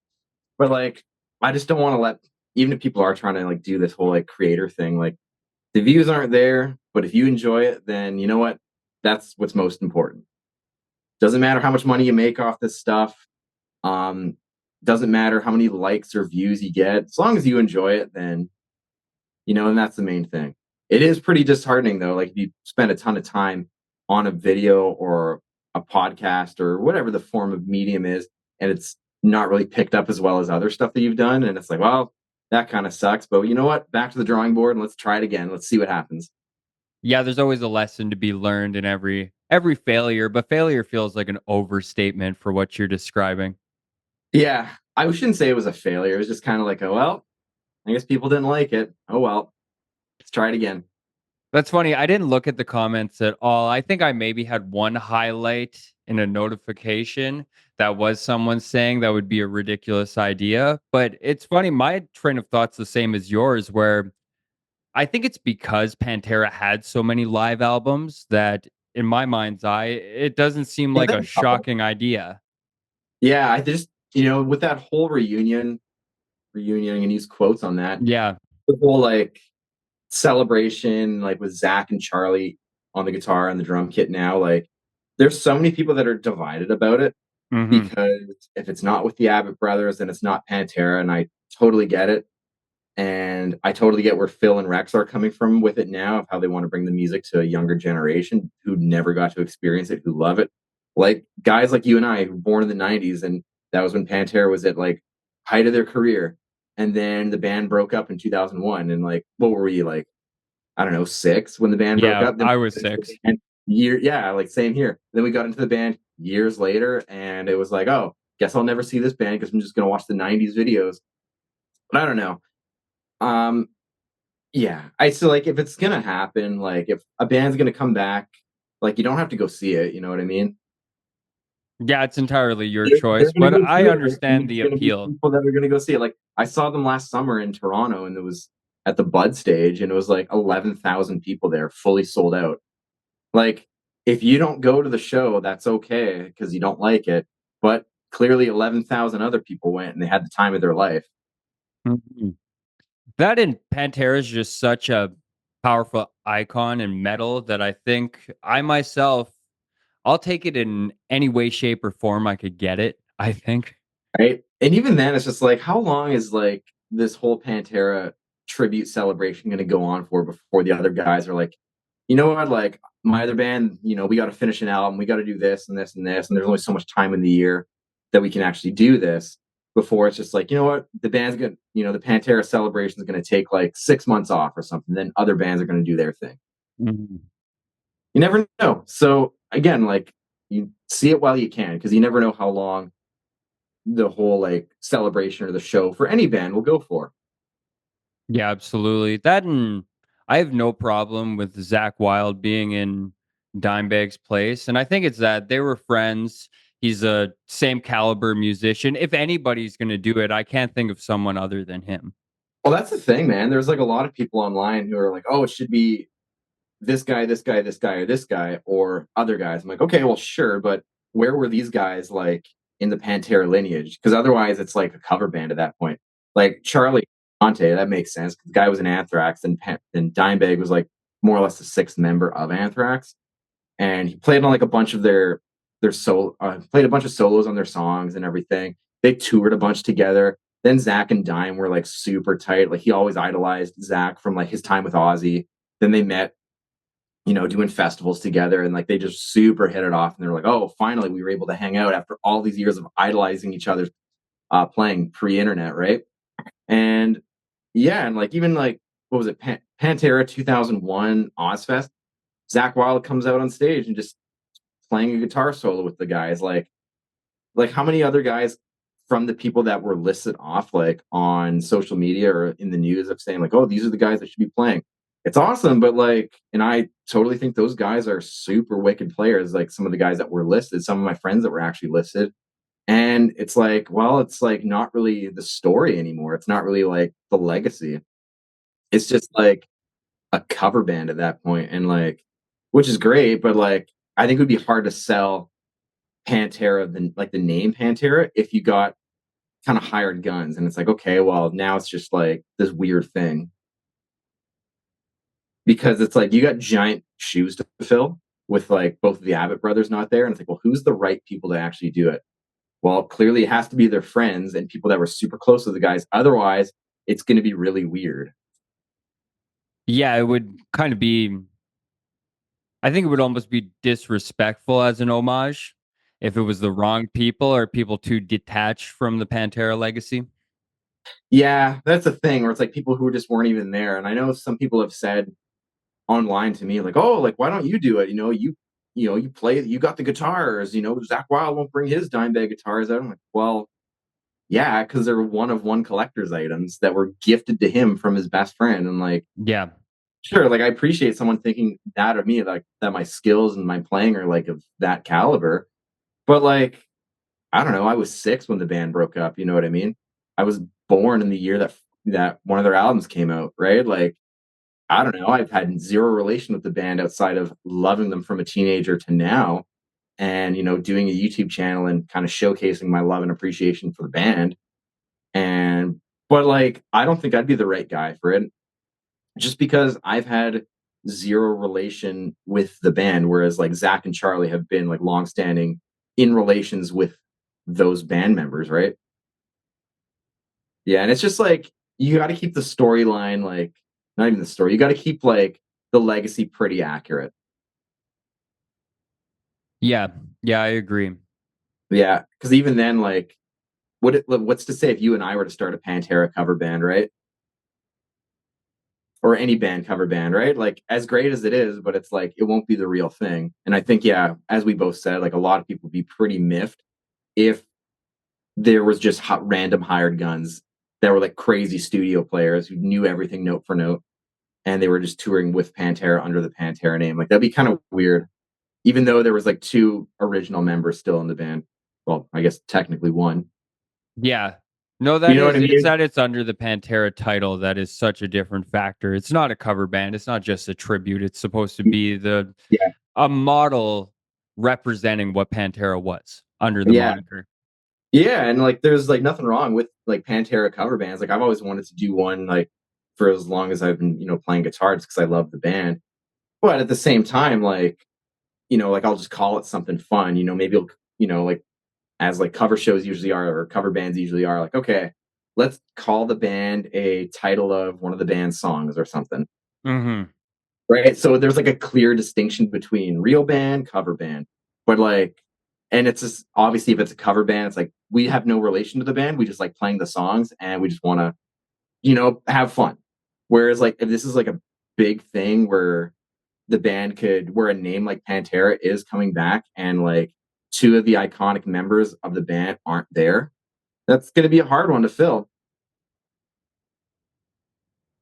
But like, I just don't want to let, even if people are trying to like do this whole like creator thing, like the views aren't there, but if you enjoy it, then you know what? That's what's most important. Doesn't matter how much money you make off this stuff. Um, doesn't matter how many likes or views you get. As long as you enjoy it, then and that's the main thing. It is pretty disheartening though. Like if you spend a ton of time on a video or a podcast or whatever the form of medium is, and it's not really picked up as well as other stuff that you've done. And it's like, well, that kind of sucks. But you know what? Back to the drawing board and let's try it again. Let's see what happens. Yeah, there's always a lesson to be learned in every failure, but failure feels like an overstatement for what you're describing. Yeah. I shouldn't say it was a failure. It was just kind of like, oh well, I guess people didn't like it. Oh well, let's try it again. That's funny. I didn't look at the comments at all. I think I maybe had one highlight in a notification that was someone saying that would be a ridiculous idea. But it's funny. My train of thought's the same as yours, where I think it's because Pantera had so many live albums that, in my mind's eye, it doesn't seem Yeah, like they a had a couple. shocking idea. Yeah, I just with that whole reunion and use quotes on that, Yeah. the whole like celebration, like with Zach and Charlie on the guitar and the drum kit now, like there's so many people that are divided about it Hmm. because if it's not with the Abbott brothers, then it's not Pantera, and I totally get it. And I totally get where Phil and Rex are coming from with it now, of how they want to bring the music to a younger generation who never got to experience it, who love it. Like guys like you and I, who were born in the '90s, and that was when Pantera was at like height of their career. And then the band broke up in 2001. And like, what were we like? I don't know, 6 when the band broke Yeah. up. Then I we was got into the 6. band yeah, like same here. Then we got into the band years later, and it was like, oh, guess I'll never see this band because I'm just gonna watch the '90s videos. But I don't know. Um, yeah, I so like if it's gonna happen, like if a band's gonna come back, like you don't have to go see it. You know what I mean? Yeah. It's entirely your They're choice, gonna but go I see it, and understand it's the gonna be appeal. people that are gonna go see it. Like I saw them last summer in Toronto, and it was at the Bud stage, and it was like 11,000 people there, fully sold out. Like, if you don't go to the show, that's okay because you don't like it. But clearly, 11,000 other people went and they had the time of their life. Mhm. That and Pantera is just such a powerful icon in metal that I think I myself, I'll take it in any way, shape, or form I could get it, I think. Right? And even then, it's just like, how long is like this whole Pantera tribute celebration going to go on for before the other guys are like, you know what, like my other band, we got to finish an album, we got to do this and this and this, and there's only so much time in the year that we can actually do this before it's just like, you know what, the band's gonna, the Pantera celebration is going to take like 6 months off or something. Then other bands are going to do their thing. Mhm. You never know. So again, like you see it while you can, because you never know how long the whole like celebration or the show for any band will go for. Yeah, absolutely. That and I have no problem with Zakk Wylde being in Dimebag's place, and I think it's that they were friends. He's a same caliber musician. If anybody's gonna do it, I can't think of someone other than him. Well, that's the thing, man. There's like a lot of people online who are like, oh, it should be this guy, this guy, this guy, or this guy, or other guys. I'm like, okay, well, sure, but where were these guys like? in the Pantera lineage, because otherwise it's like a cover band at that point. Like Charlie Conte, that makes sense. The guy was in Anthrax, and Dimebag was like more or less the sixth member of Anthrax, and he played on like a bunch of their solo played a bunch of solos on their songs and everything. They toured a bunch together. Then Zakk and Dime were like super tight. Like he always idolized Zakk from like his time with Ozzy. Then they met, doing festivals together, and like they just super hit it off. And they're like, oh, finally we were able to hang out after all these years of idolizing each other, playing pre-internet, right? And yeah, and like even like what was it, Pantera 2001 Ozfest? Zakk Wylde comes out on stage and just playing a guitar solo with the guys. Like how many other guys from the people that were listed off like on social media or in the news of saying like, oh, these are the guys that should be playing. It's awesome, but like, and I totally think those guys are super wicked players. Like some of the guys that were listed, some of my friends that were actually listed, and it's like, well, it's like not really the story anymore. It's not really like the legacy. It's just like a cover band at that point, and like, which is great, but like, I think it would be hard to sell Pantera, the name Pantera, if you got kind of hired guns. And it's like, okay, well, now it's just like this weird thing, because it's like you got giant shoes to fill with like both of the Abbott brothers not there. And it's like, well, who's the right people to actually do it? Well, clearly it has to be their friends and people that were super close to the guys. Otherwise, it's going to be really weird. Yeah, it would kind of be, I think it would almost be disrespectful as an homage if it was the wrong people or people too detached from the Pantera legacy. Yeah, that's a thing where it's like people who just weren't even there. And I know some people have said online to me like, oh, like why don't you do it? You play, you got the guitars. Zakk Wylde won't bring his dime bag guitars out. I'm like, well, yeah, because they're one of one collector's items that were gifted to him from his best friend. And like, Yeah. sure, like I appreciate someone thinking that of me, like that my skills and my playing are like of that caliber. But like, I don't know, I was 6 when the band broke up. You know what I mean? I was born in the year that one of their albums came out, right? Like, I don't know. I've had zero relation with the band outside of loving them from a teenager to now, and doing a YouTube channel and kind of showcasing my love and appreciation for the band. And but like, I don't think I'd be the right guy for it, just because I've had zero relation with the band, whereas like Zakk and Charlie have been like longstanding in relations with those band members, right? Yeah, and it's just like you got to keep the storyline, like not even the story. You got to keep like the legacy pretty accurate. Yeah. Yeah, I agree. Yeah, because even then, like, what's to say if you and I were to start a Pantera cover band, right? Or any band cover band, right? Like, as great as it is, but it's like it won't be the real thing. And I think, yeah, as we both said, like a lot of people would be pretty miffed if there was just random hired guns that were like crazy studio players who knew everything note for note, and they were just touring with Pantera under the Pantera name. Like that'd be kind of weird, even though there was like two original members still in the band. Well, I guess technically one. Yeah. No, You that know what I is, it's mean? that it's under the Pantera title that is such a different factor. It's not a cover band. It's not just a tribute. It's supposed to be Yeah, a model representing what Pantera was under the yeah, moniker. yeah. And like, there's like nothing wrong with like Pantera cover bands. Like, I've always wanted to do one, like for as long as I've been, playing guitar, just because I love the band. But at the same time, like, like I'll just call it something fun. Maybe like as like cover shows usually are, or cover bands usually are, like, okay, let's call the band a title of one of the band's songs or something. Mhm. Right. So there's like a clear distinction between real band, cover band. But like, and it's just obviously if it's a cover band, it's like we have no relation to the band. We just like playing the songs and we just want to, have fun. Whereas like if this is like a big thing where where a name like Pantera is coming back and like two of the iconic members of the band aren't there, that's going to be a hard one to fill.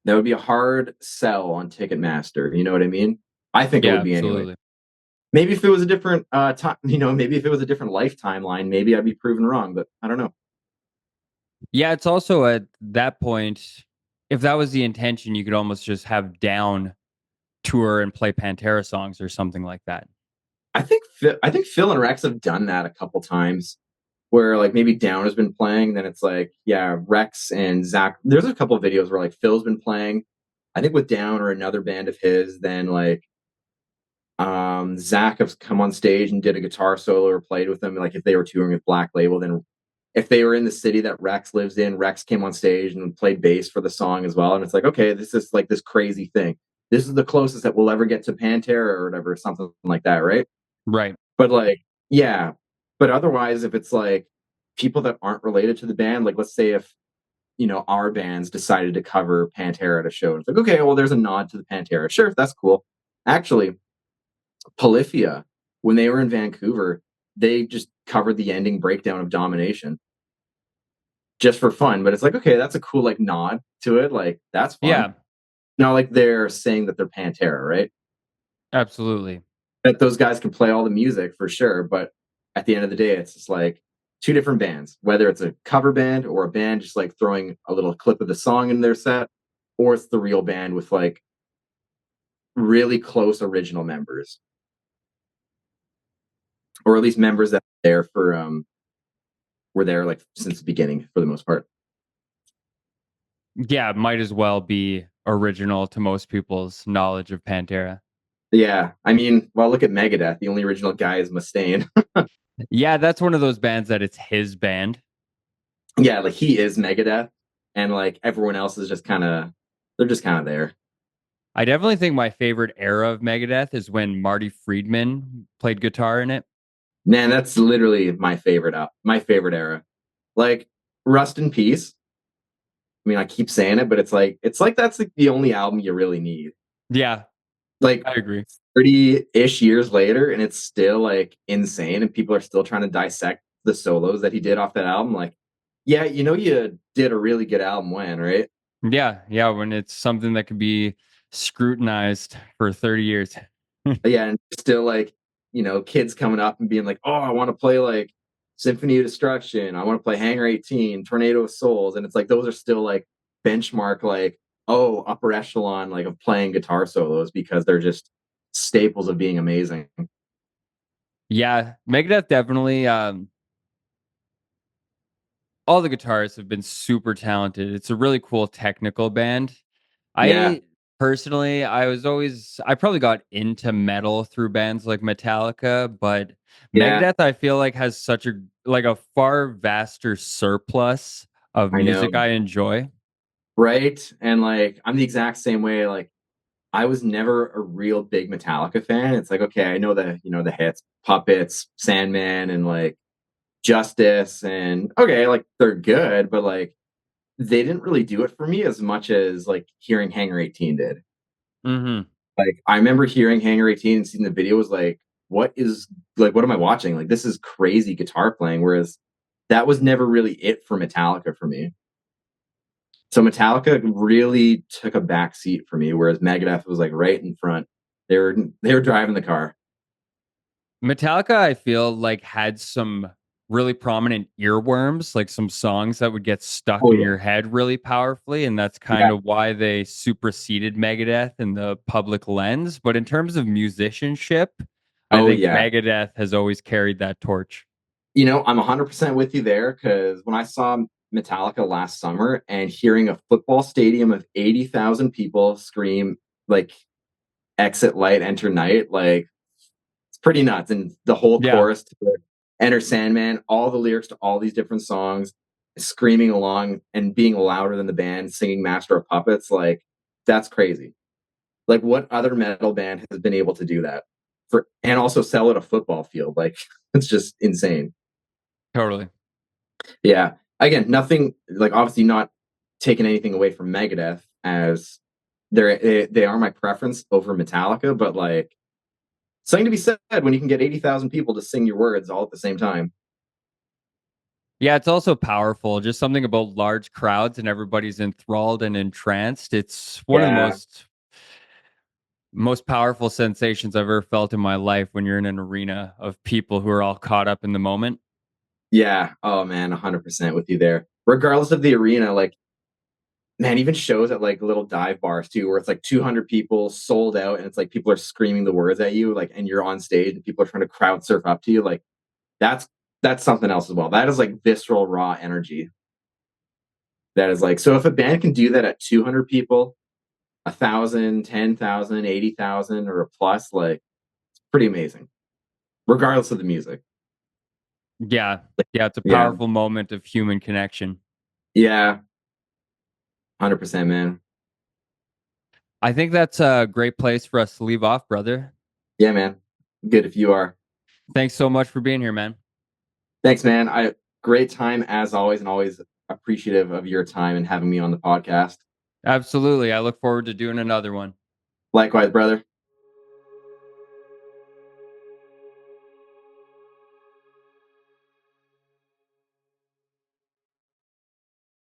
That would be a hard sell on Ticketmaster. You know what I mean? I think it Yeah, would be anyway. absolutely. Maybe if it was a different time, maybe if it was a different life timeline, maybe I'd be proven wrong, but I don't know. Yeah, it's also at that point, if that was the intention, you could almost just have Down tour and play Pantera songs or something like that. I think Phil and Rex have done that a couple times. where like maybe Down has been playing, then it's like, yeah, Rex and Zakk. There's a couple of videos where like Phil's been playing, I think with Down or another band of his, then like Zakk has come on stage and did a guitar solo or played with them. Like if they were touring with Black Label, then if they were in the city that Rex lives in, Rex came on stage and played bass for the song as well. And it's like, okay, this is like this crazy thing. This is the closest that we'll ever get to Pantera or whatever, something like that, right? Right. But like, yeah. But otherwise, if it's like people that aren't related to the band, like let's say if our bands decided to cover Pantera at a show, it's like, okay, well, there's a nod to the Pantera. Sure, that's cool. Actually, Polyphia, when they were in Vancouver, they just covered the ending breakdown of Domination just for fun. But it's like, okay, that's a cool like nod to it. Like that's fun. Yeah, Not like they're saying that they're Pantera, right? absolutely. That those guys can play all the music for sure, but at the end of the day, it's just like two different bands, whether it's a cover band or a band just like throwing a little clip of the song in their set, or it's the real band with like really close original members, or at least members that are there for were there like since the beginning for the most part. Yeah, might as well be original to most people's knowledge of Pantera. Yeah, I mean, well, look at Megadeth. The only original guy is Mustaine. Yeah, that's one of those bands that it's his band. Yeah, like he is Megadeth, and like everyone else is just kind of they're just kind of there. I definitely think my favorite era of Megadeth is when Marty Friedman played guitar in it. Man, that's literally my favorite era. Like Rust in Peace. I mean, I keep saying it, but it's like that's like the only album you really need. Yeah, Like I agree. 30-ish years later, and it's still like insane, and people are still trying to dissect the solos that he did off that album. Like, yeah, you did a really good album when, right? Yeah, yeah, when it's something that can be scrutinized for 30 years. Yeah, and still like, kids coming up and being like, "Oh, I want to play like Symphony of Destruction. I want to play Hangar 18, Tornado of Souls." And it's like those are still like benchmark like, oh, upper echelon like of playing guitar solos because they're just staples of being amazing. Yeah, Megadeth definitely all the guitarists have been super talented. It's a really cool technical band. Yeah. I personally, I probably got into metal through bands like Metallica, but Yeah, Megadeth I feel like has such a far vaster surplus of I know. music I enjoy. Right? And like I'm the exact same way. Like I was never a real big Metallica fan. It's like, okay, I know the hits, Puppets, Sandman, and like Justice, and okay, like they're good, but like they didn't really do it for me as much as like hearing Hangar 18 did. Mhm. Like I remember hearing Hangar 18 and seeing the video was like, what am I watching? Like this is crazy guitar playing. Whereas that was never really it for Metallica for me. So Metallica really took a back seat for me, whereas Megadeth was like right in front. They were driving the car. Metallica, I feel like had some really prominent earworms, like some songs that would get stuck Oh in yeah, your head really powerfully, and that's yeah, kind of why they superseded Megadeth in the public lens. But in terms of musicianship, I oh think yeah. Megadeth has always carried that torch. I'm 100% with you there because when I saw Metallica last summer and hearing a football stadium of 80,000 people scream like exit light, enter night, like it's pretty nuts. And the whole Yeah, chorus to Enter Sandman, all the lyrics to all these different songs, screaming along and being louder than the band, singing Master of Puppets, like that's crazy. Like what other metal band has been able to do that for and also sell at a football field? Like it's just insane. totally. Yeah. Again, nothing like obviously not taking anything away from Megadeth as they are my preference over Metallica, but like something to be said when you can get 80,000 people to sing your words all at the same time. Yeah, it's also powerful. Just something about large crowds and everybody's enthralled and entranced. It's one of the Yeah. most powerful sensations I've ever felt in my life when you're in an arena of people who are all caught up in the moment. Yeah. Oh man, 100% with you there. Regardless of the arena, like man, even shows at like little dive bars too, where it's like 200 people sold out, and it's like people are screaming the words at you, like, and you're on stage, and people are trying to crowd surf up to you. Like that's that's something else as well. That is like visceral raw energy. That is like, so if a band can do that at 200 people, 1,000, 10,000, 80,000, or a plus, like it's pretty amazing, regardless of the music. Yeah. Yeah, it's a Yeah. powerful moment of human connection. Yeah. 100%, man. I think that's a great place for us to leave off, brother. Yeah, man. Good if you are. Thanks so much for being here, man. Thanks, man. Great time as always, and always appreciative of your time and having me on the podcast. Absolutely. I look forward to doing another one. Likewise, brother.